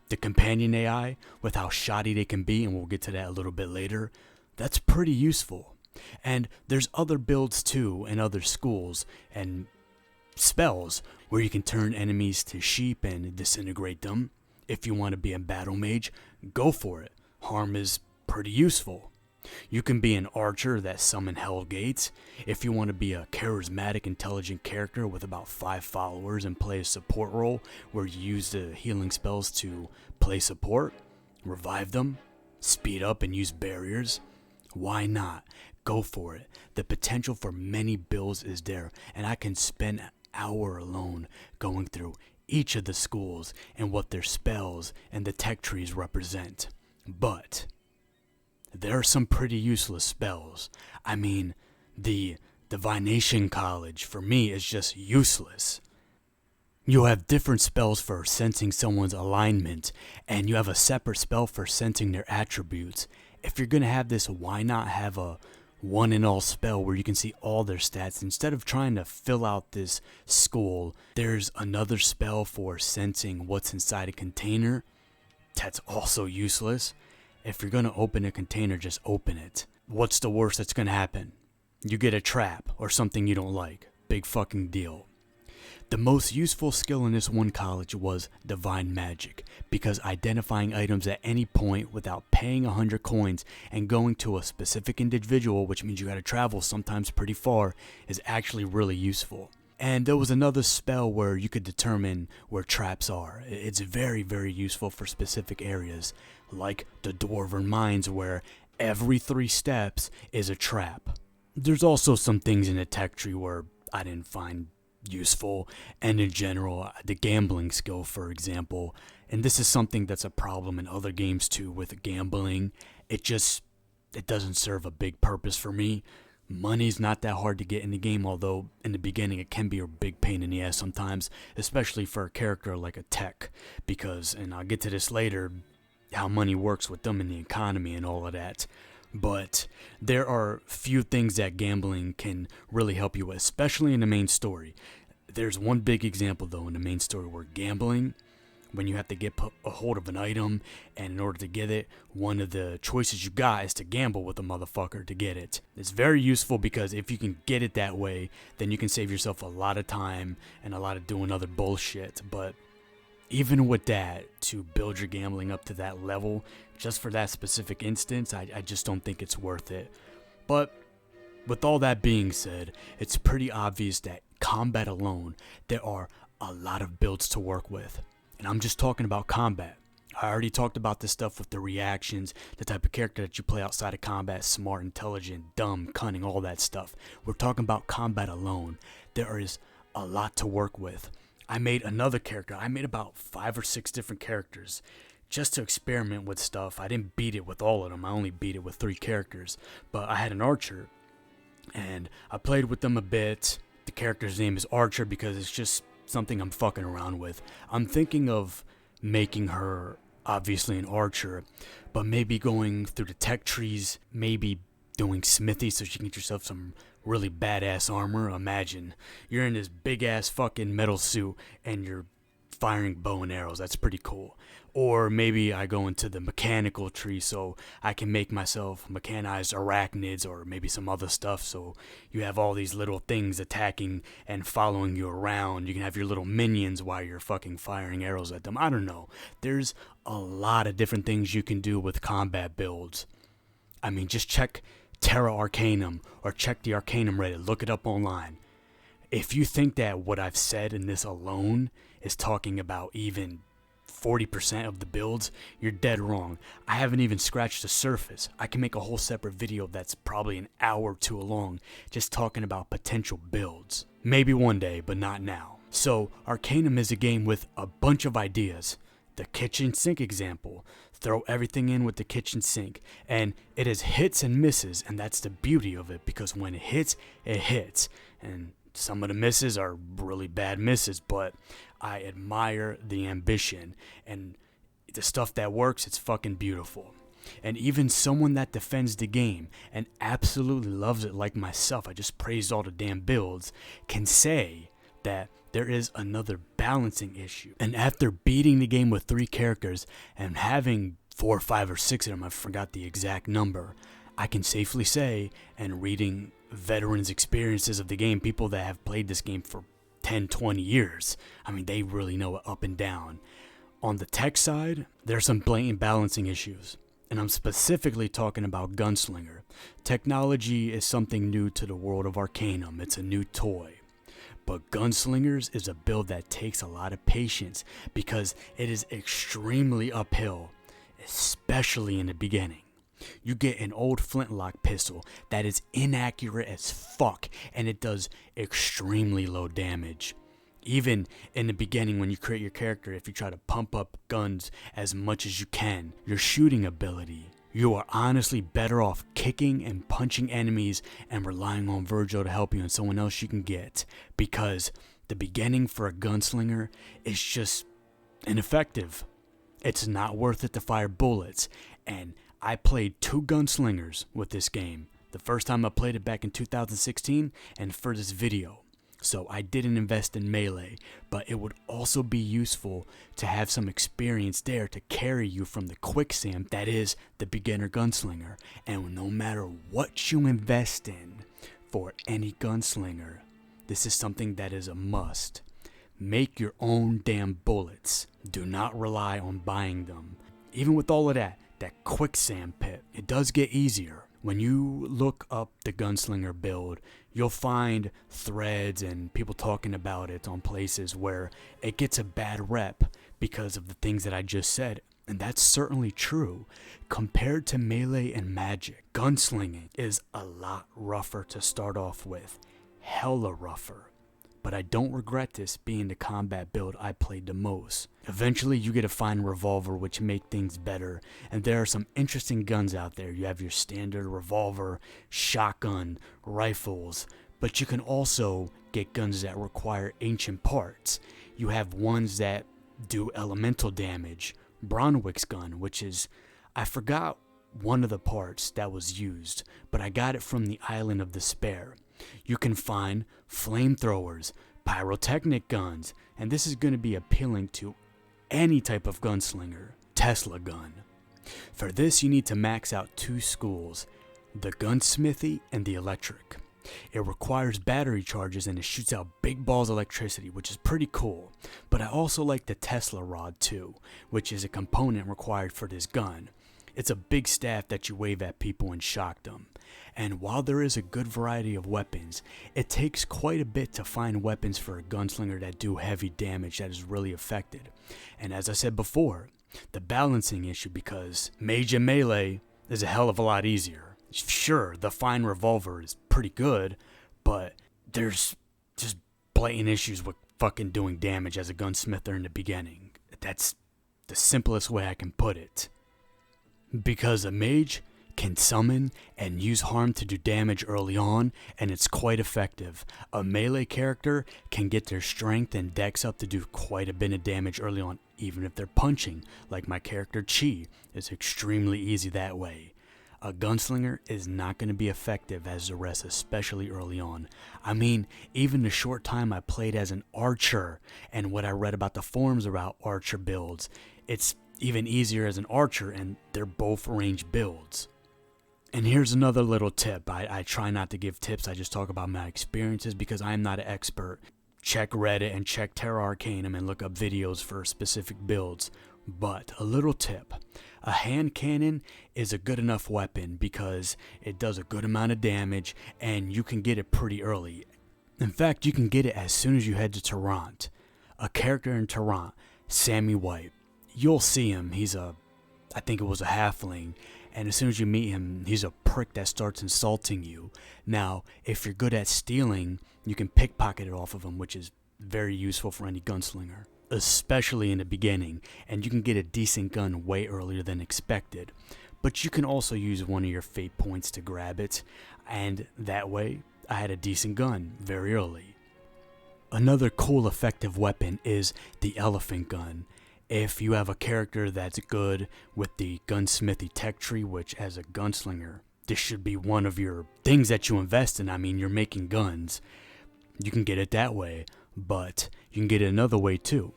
the companion AI, with how shoddy they can be, and we'll get to that a little bit later, that's pretty useful. And there's other builds too and other schools and spells where you can turn enemies to sheep and disintegrate them. If you want to be a battle mage, go for it. Harm is pretty useful. You can be an archer that summon hell gates. If you want to be a charismatic, intelligent character with about 5 followers and play a support role where you use the healing spells to play support, revive them, speed up and use barriers, why not? Go for it. The potential for many builds is there, and I can spend an hour alone going through each of the schools and what their spells and the tech trees represent. But there are some pretty useless spells. I mean, the Divination College for me is just useless. You have different spells for sensing someone's alignment, and you have a separate spell for sensing their attributes. If you're going to have this, why not have a one-and-all spell where you can see all their stats? Instead of trying to fill out this school, there's another spell for sensing what's inside a container. That's also useless. If you're going to open a container, just open it. What's the worst that's going to happen? You get a trap or something you don't like. Big fucking deal. The most useful skill in this one college was Divine Magic, because identifying items at any point without paying 100 coins and going to a specific individual, which means you gotta travel sometimes pretty far, is actually really useful. And there was another spell where you could determine where traps are. It's very, very useful for specific areas, like the Dwarven Mines, where every 3 steps is a trap. There's also some things in the tech tree where I didn't find useful, and in general, the gambling skill, for example, and this is something that's a problem in other games too with gambling. It doesn't serve a big purpose for me. Money's not that hard to get in the game, although in the beginning it can be a big pain in the ass sometimes, especially for a character like a tech, because, and I'll get to this later, how money works with them in the economy and all of that. But there are few things that gambling can really help you with, especially in the main story. There's one big example though in the main story where gambling when you have to get a hold of an item, and in order to get it, one of the choices you got is to gamble with a motherfucker to get it. It's very useful because if you can get it that way, then you can save yourself a lot of time and a lot of doing other bullshit. But even with that, to build your gambling up to that level, just for that specific instance, I just don't think it's worth it. But with all that being said, it's pretty obvious that combat alone, there are a lot of builds to work with. And I'm just talking about combat. I already talked about this stuff with the reactions, the type of character that you play outside of combat, smart, intelligent, dumb, cunning, all that stuff. We're talking about combat alone. There is a lot to work with. I made another character. I made about 5 or 6 different characters just to experiment with stuff. I didn't beat it with all of them. I only beat it with 3 characters. But I had an archer, and I played with them a bit. The character's name is Archer because it's just something I'm fucking around with. I'm thinking of making her obviously an archer, but maybe going through the tech trees, maybe doing smithy so you can get yourself some really badass armor. Imagine you're in this big ass fucking metal suit and you're firing bow and arrows. That's pretty cool. Or maybe I go into the mechanical tree so I can make myself mechanized arachnids or maybe some other stuff, so you have all these little things attacking and following you around. You can have your little minions while you're fucking firing arrows at them. I don't know. There's a lot of different things you can do with combat builds. I mean, just check Terra Arcanum or check the Arcanum Reddit. Look it up online. If you think that what I've said in this alone is talking about even 40% of the builds, you're dead wrong. I haven't even scratched the surface. I can make a whole separate video that's probably an hour or 2 long just talking about potential builds. Maybe one day, but not now. So Arcanum is a game with a bunch of ideas. The kitchen sink example. Throw everything in with the kitchen sink, and it is hits and misses, and that's the beauty of it, because when it hits, and some of the misses are really bad misses, but I admire the ambition, and the stuff that works, it's fucking beautiful. And even someone that defends the game and absolutely loves it like myself, I just praised all the damn builds, can say that there is another balancing issue. And after beating the game with 3 characters and having 4 or 5 or 6 of them, I forgot the exact number, I can safely say, and reading veterans' experiences of the game, people that have played this game for 10, 20 years, I mean, they really know it up and down. On the tech side, there's some blatant balancing issues, and I'm specifically talking about Gunslinger. Technology is something new to the world of Arcanum. It's a new toy. But Gunslingers is a build that takes a lot of patience because it is extremely uphill, especially in the beginning. You get an old flintlock pistol that is inaccurate as fuck, and it does extremely low damage. Even in the beginning, when you create your character, if you try to pump up guns as much as you can, your shooting ability, you are honestly better off kicking and punching enemies and relying on Virgil to help you and someone else you can get, because the beginning for a gunslinger is just ineffective. It's not worth it to fire bullets, and I played 2 gunslingers with this game. The first time I played it back in 2016 and for this video. So I didn't invest in melee, but it would also be useful to have some experience there to carry you from the quicksand that is the beginner gunslinger. And no matter what you invest in for any gunslinger, this is something that is a must. Make your own damn bullets. Do not rely on buying them. Even with all of that quicksand pit, it does get easier. When you look up the Gunslinger build, you'll find threads and people talking about it on places where it gets a bad rep because of the things that I just said. And that's certainly true. Compared to melee and magic, gunslinging is a lot rougher to start off with. Hella rougher. But I don't regret this being the combat build I played the most. Eventually you get a fine revolver which make things better, and there are some interesting guns out there. You have your standard revolver, shotgun, rifles, but you can also get guns that require ancient parts. You have ones that do elemental damage. Bronwick's gun, which is, I forgot one of the parts that was used, but I got it from the Island of Despair. You can find flamethrowers, pyrotechnic guns, and this is going to be appealing to any type of gunslinger, Tesla gun. For this, you need to max out 2 schools, the gunsmithy and the electric. It requires battery charges and it shoots out big balls of electricity, which is pretty cool. But I also like the Tesla rod too, which is a component required for this gun. It's a big staff that you wave at people and shock them. And while there is a good variety of weapons, it takes quite a bit to find weapons for a gunslinger that do heavy damage that is really effective. And as I said before, the balancing issue, because mage and melee is a hell of a lot easier. Sure, the fine revolver is pretty good, but there's just blatant issues with fucking doing damage as a gunsmither in the beginning. That's the simplest way I can put it. Because a mage can summon and use harm to do damage early on, and it's quite effective. A melee character can get their strength and dex up to do quite a bit of damage early on, even if they're punching, like my character Chi. It's extremely easy that way. A gunslinger is not going to be effective as the rest, especially early on. I mean, even the short time I played as an archer and what I read about the forums about archer builds, it's even easier as an archer, and they're both range builds. And here's another little tip. I try not to give tips, I just talk about my experiences because I'm not an expert. Check Reddit and check Terra Arcanum and look up videos for specific builds. But a little tip, a hand cannon is a good enough weapon because it does a good amount of damage and you can get it pretty early. In fact, you can get it as soon as you head to Toronto. A character in Toronto, Sammy White, you'll see him, I think it was a halfling, and as soon as you meet him, he's a prick that starts insulting you. Now, if you're good at stealing, you can pickpocket it off of him, which is very useful for any gunslinger, especially in the beginning, and you can get a decent gun way earlier than expected. But you can also use one of your fate points to grab it, and that way, I had a decent gun very early. Another cool effective weapon is the elephant gun. If you have a character that's good with the gunsmithy tech tree, which as a gunslinger, this should be one of your things that you invest in. I mean, you're making guns. You can get it that way, but you can get it another way too.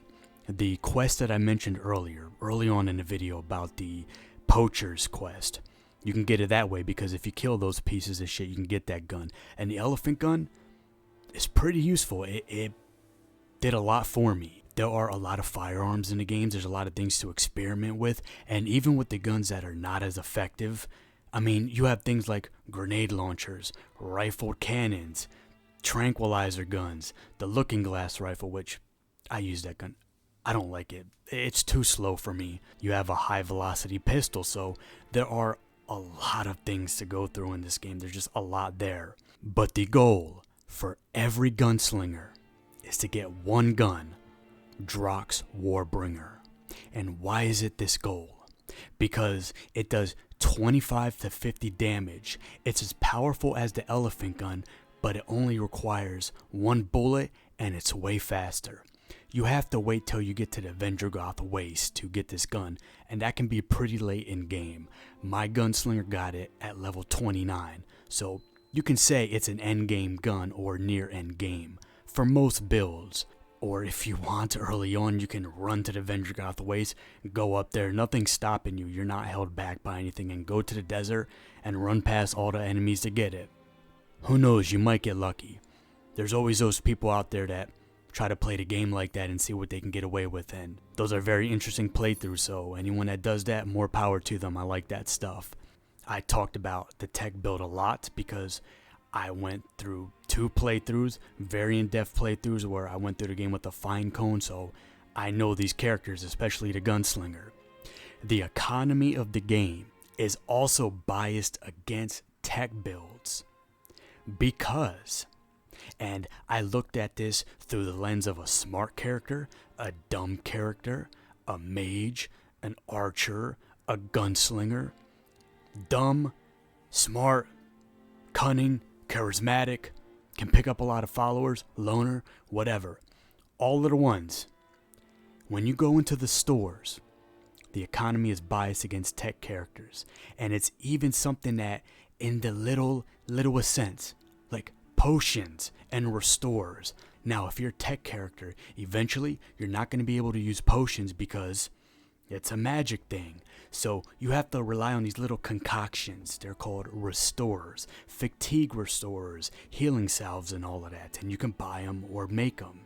The quest that I mentioned early on in the video about the poacher's quest, you can get it that way because if you kill those pieces of shit, you can get that gun. And the elephant gun is pretty useful. It did a lot for me. There are a lot of firearms in the games. There's a lot of things to experiment with. And even with the guns that are not as effective, I mean, you have things like grenade launchers, rifled cannons, tranquilizer guns, the looking glass rifle, which I use that gun. I don't like it. It's too slow for me. You have a high velocity pistol, so there are a lot of things to go through in this game. There's just a lot there. But the goal for every gunslinger is to get one gun, Drox Warbringer. And why is it this goal? Because it does 25 to 50 damage. It's as powerful as the elephant gun, but it only requires one bullet and it's way faster. You have to wait till you get to the Vendragoth Waste to get this gun, and that can be pretty late in game. My gunslinger got it at level 29, so you can say it's an end game gun or near end game for most builds. Or if you want early on, you can run to the Vendragoth Waste, go up there, nothing's stopping you, you're not held back by anything, and go to the desert and run past all the enemies to get it. Who knows, you might get lucky. There's always those people out there that try to play the game like that and see what they can get away with, and those are very interesting playthroughs, so anyone that does that, more power to them. I like that stuff. I talked about the tech build a lot because I went through 2 playthroughs, very in-depth playthroughs where I went through the game with a fine cone, so I know these characters, especially the gunslinger. The economy of the game is also biased against tech builds because, and I looked at this through the lens of a smart character, a dumb character, a mage, an archer, a gunslinger. Dumb, smart, cunning, charismatic, can pick up a lot of followers, loner, whatever. All of the ones. When you go into the stores, the economy is biased against tech characters. And it's even something that in the littlest sense, like potions and restores, Now, if you're a tech character, eventually you're not going to be able to use potions because it's a magic thing. So you have to rely on these little concoctions. They're called restorers, fatigue restorers, healing salves, and all of that. And you can buy them or make them.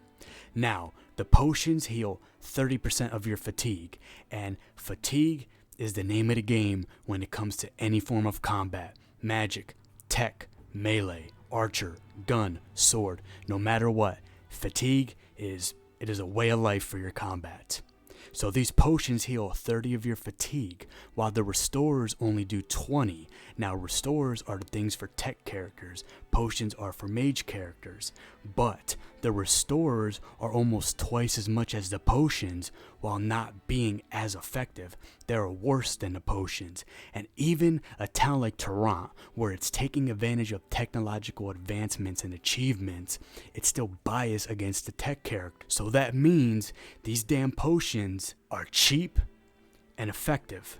Now, the potions heal 30% of your fatigue. And fatigue is the name of the game when it comes to any form of combat. Magic, tech, melee, archer, gun, sword, no matter what. Fatigue is a way of life for your combat. So these potions heal 30 of your fatigue, while the restorers only do 20. Now restorers are the things for tech characters, potions are for mage characters, but the restorers are almost twice as much as the potions while not being as effective. They're worse than the potions, and even a town like Toronto, where it's taking advantage of technological advancements and achievements, it's still biased against the tech character. So that means these damn potions are cheap and effective.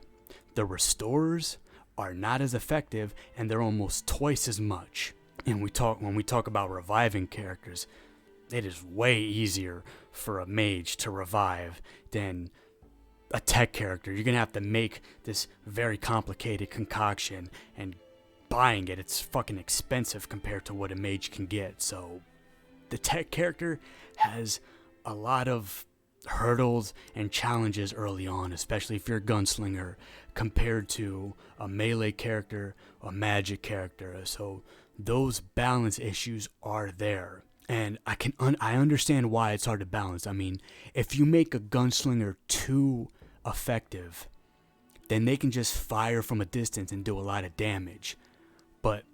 The restorers are not as effective, and they're almost twice as much. And when we talk about reviving characters, it is way easier for a mage to revive than a tech character. You're gonna have to make this very complicated concoction, and buying it's fucking expensive compared to what a mage can get. So the tech character has a lot of hurdles and challenges early on, especially if you're a gunslinger, compared to a melee character, a magic character. So those balance issues are there, and I understand why it's hard to balance. I mean, if you make a gunslinger too effective, then they can just fire from a distance and do a lot of damage, but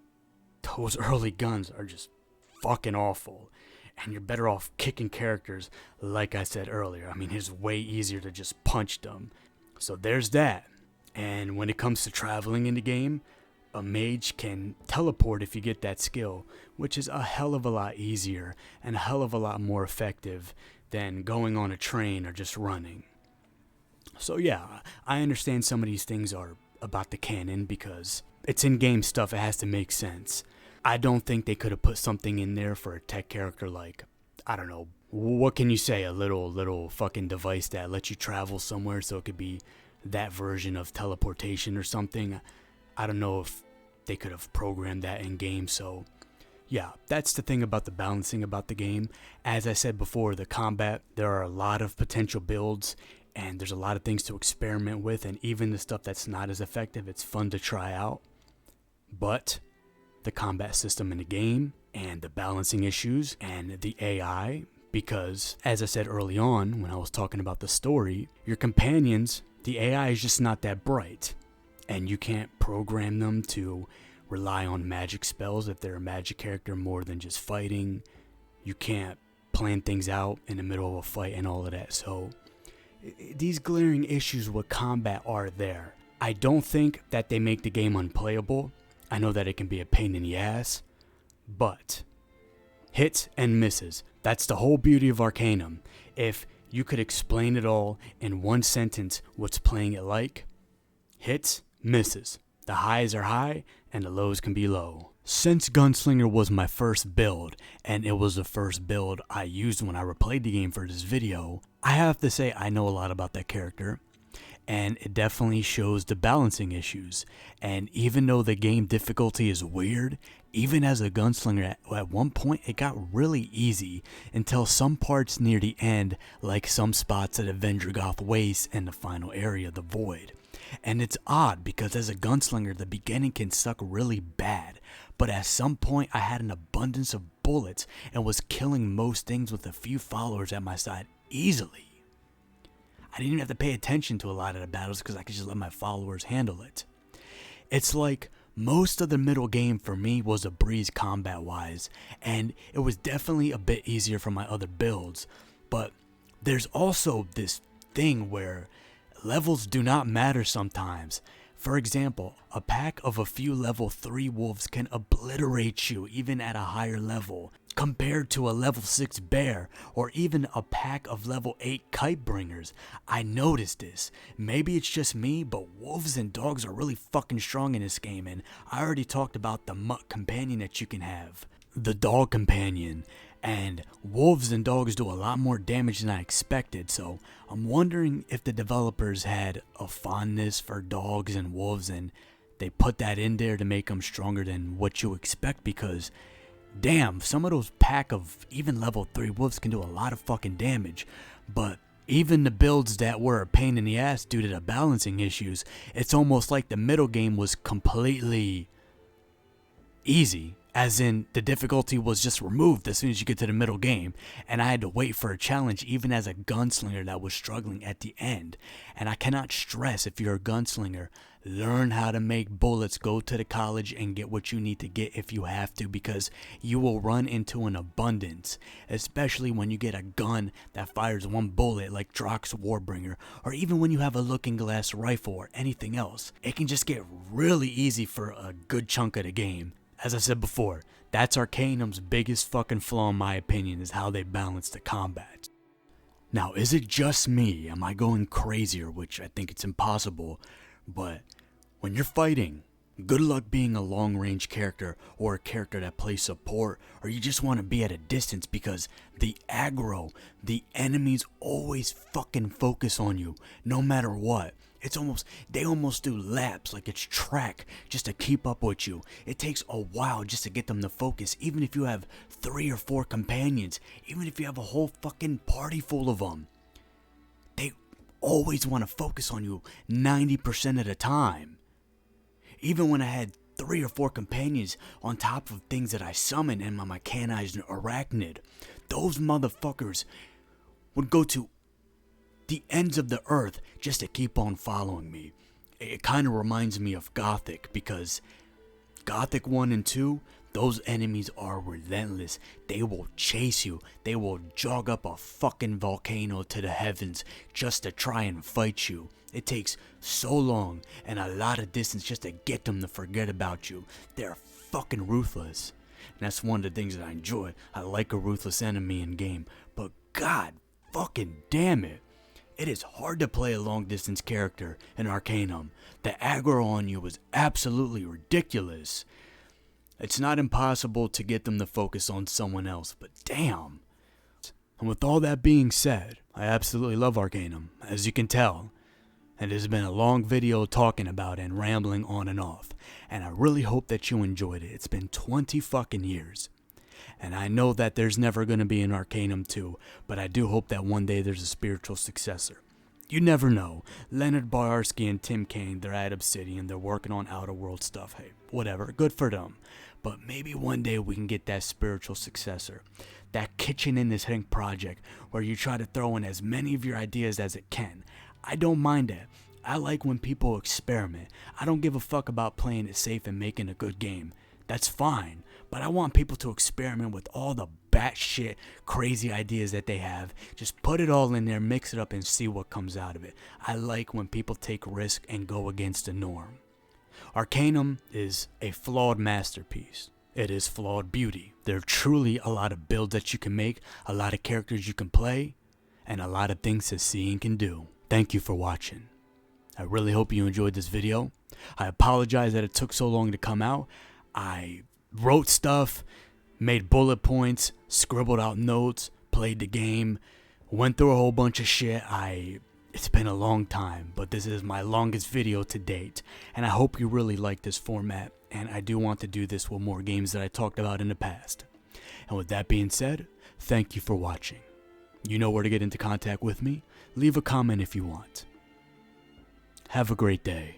those early guns are just fucking awful. And you're better off kicking characters, like I said earlier. I mean, it's way easier to just punch them. So there's that. And when it comes to traveling in the game, a mage can teleport if you get that skill, which is a hell of a lot easier and a hell of a lot more effective than going on a train or just running. So yeah, I understand some of these things are about the canon because it's in-game stuff. It has to make sense. I don't think they could have put something in there for a tech character like, I don't know, what can you say, a little fucking device that lets you travel somewhere, so it could be that version of teleportation or something. I don't know if they could have programmed that in game. So yeah, that's the thing about the balancing about the game. As I said before, the combat, there are a lot of potential builds, and there's a lot of things to experiment with, and even the stuff that's not as effective, it's fun to try out. But the combat system in the game, and the balancing issues, and the AI, because as I said early on when I was talking about the story, your companions, the AI is just not that bright, and you can't program them to rely on magic spells if they're a magic character more than just fighting. You can't plan things out in the middle of a fight and all of that. So these glaring issues with combat are there. I don't think that they make the game unplayable. I know that it can be a pain in the ass, but hits and misses. That's the whole beauty of Arcanum. If you could explain it all in one sentence, what's playing it like? Hits, misses. The highs are high and the lows can be low. Since Gunslinger was my first build, and it was the first build I used when I replayed the game for this video, I have to say I know a lot about that character. And it definitely shows the balancing issues. And even though the game difficulty is weird, even as a gunslinger, at one point it got really easy until some parts near the end, like some spots at Avengergoth Waste and the final area, the Void. And it's odd because as a gunslinger, the beginning can suck really bad, but at some point I had an abundance of bullets and was killing most things with a few followers at my side easily. I didn't even have to pay attention to a lot of the battles because I could just let my followers handle it. It's like most of the middle game for me was a breeze combat-wise, and it was definitely a bit easier for my other builds, but there's also this thing where levels do not matter sometimes. For example, a pack of a few level 3 wolves can obliterate you even at a higher level, compared to a level 6 bear, or even a pack of level 8 kite bringers. I noticed this. Maybe it's just me, but wolves and dogs are really fucking strong in this game, and I already talked about the mutt companion that you can have. The dog companion. And wolves and dogs do a lot more damage than I expected, so I'm wondering if the developers had a fondness for dogs and wolves and they put that in there to make them stronger than what you expect, because damn, some of those pack of even level 3 wolves can do a lot of fucking damage. But even the builds that were a pain in the ass due to the balancing issues, it's almost like the middle game was completely easy. As in, the difficulty was just removed as soon as you get to the middle game, and I had to wait for a challenge even as a gunslinger that was struggling at the end. And I cannot stress, if you're a gunslinger, learn how to make bullets, go to the college and get what you need to get if you have to, because you will run into an abundance, especially when you get a gun that fires one bullet like Drock's Warbringer, or even when you have a looking glass rifle or anything else. It can just get really easy for a good chunk of the game. As I said before, that's Arcanum's biggest fucking flaw in my opinion, is how they balance the combat. Now, is it just me? Am I going crazier? Which I think it's impossible. But when you're fighting, good luck being a long range character or a character that plays support, or you just want to be at a distance, because the aggro, the enemies always fucking focus on you no matter what. They almost do laps like it's track just to keep up with you. It takes a while just to get them to focus, even if you have 3 or 4 companions, even if you have a whole fucking party full of them. They always want to focus on you 90% of the time. Even when I had 3 or 4 companions on top of things that I summoned and my mechanized arachnid, those motherfuckers would go to the ends of the earth just to keep on following me. It kind of reminds me of Gothic, because Gothic 1 and 2, those enemies are relentless. They will chase you. They will jog up a fucking volcano to the heavens just to try and fight you. It takes so long and a lot of distance just to get them to forget about you. They're fucking ruthless. And that's one of the things that I enjoy. I like a ruthless enemy in game. But god fucking damn it. It is hard to play a long distance character in Arcanum. The aggro on you is absolutely ridiculous. It's not impossible to get them to focus on someone else, but damn. And with all that being said, I absolutely love Arcanum, as you can tell. And it has been a long video talking about it and rambling on and off. And I really hope that you enjoyed it. It's been 20 fucking years. And I know that there's never going to be an Arcanum 2, but I do hope that one day there's a spiritual successor. You never know. Leonard Boyarsky and Tim Cain, they're at Obsidian, they're working on Outer World stuff. Hey, whatever, good for them. But maybe one day we can get that spiritual successor. That kitchen in the sink project where you try to throw in as many of your ideas as it can. I don't mind that. I like when people experiment. I don't give a fuck about playing it safe and making a good game. That's fine. But I want people to experiment with all the batshit crazy ideas that they have. Just put it all in there, mix it up, and see what comes out of it. I like when people take risk and go against the norm. Arcanum is a flawed masterpiece. It is flawed beauty. There are truly a lot of builds that you can make, a lot of characters you can play, and a lot of things that seeing can do. Thank you for watching. I really hope you enjoyed this video. I apologize that it took so long to come out. I wrote stuff, made bullet points, scribbled out notes, played the game, went through a whole bunch of shit. It's been a long time, but this is my longest video to date, and I hope you really like this format, and I do want to do this with more games that I talked about in the past. And with that being said, thank you for watching. You know where to get into contact with me. Leave a comment if you want. Have a great day.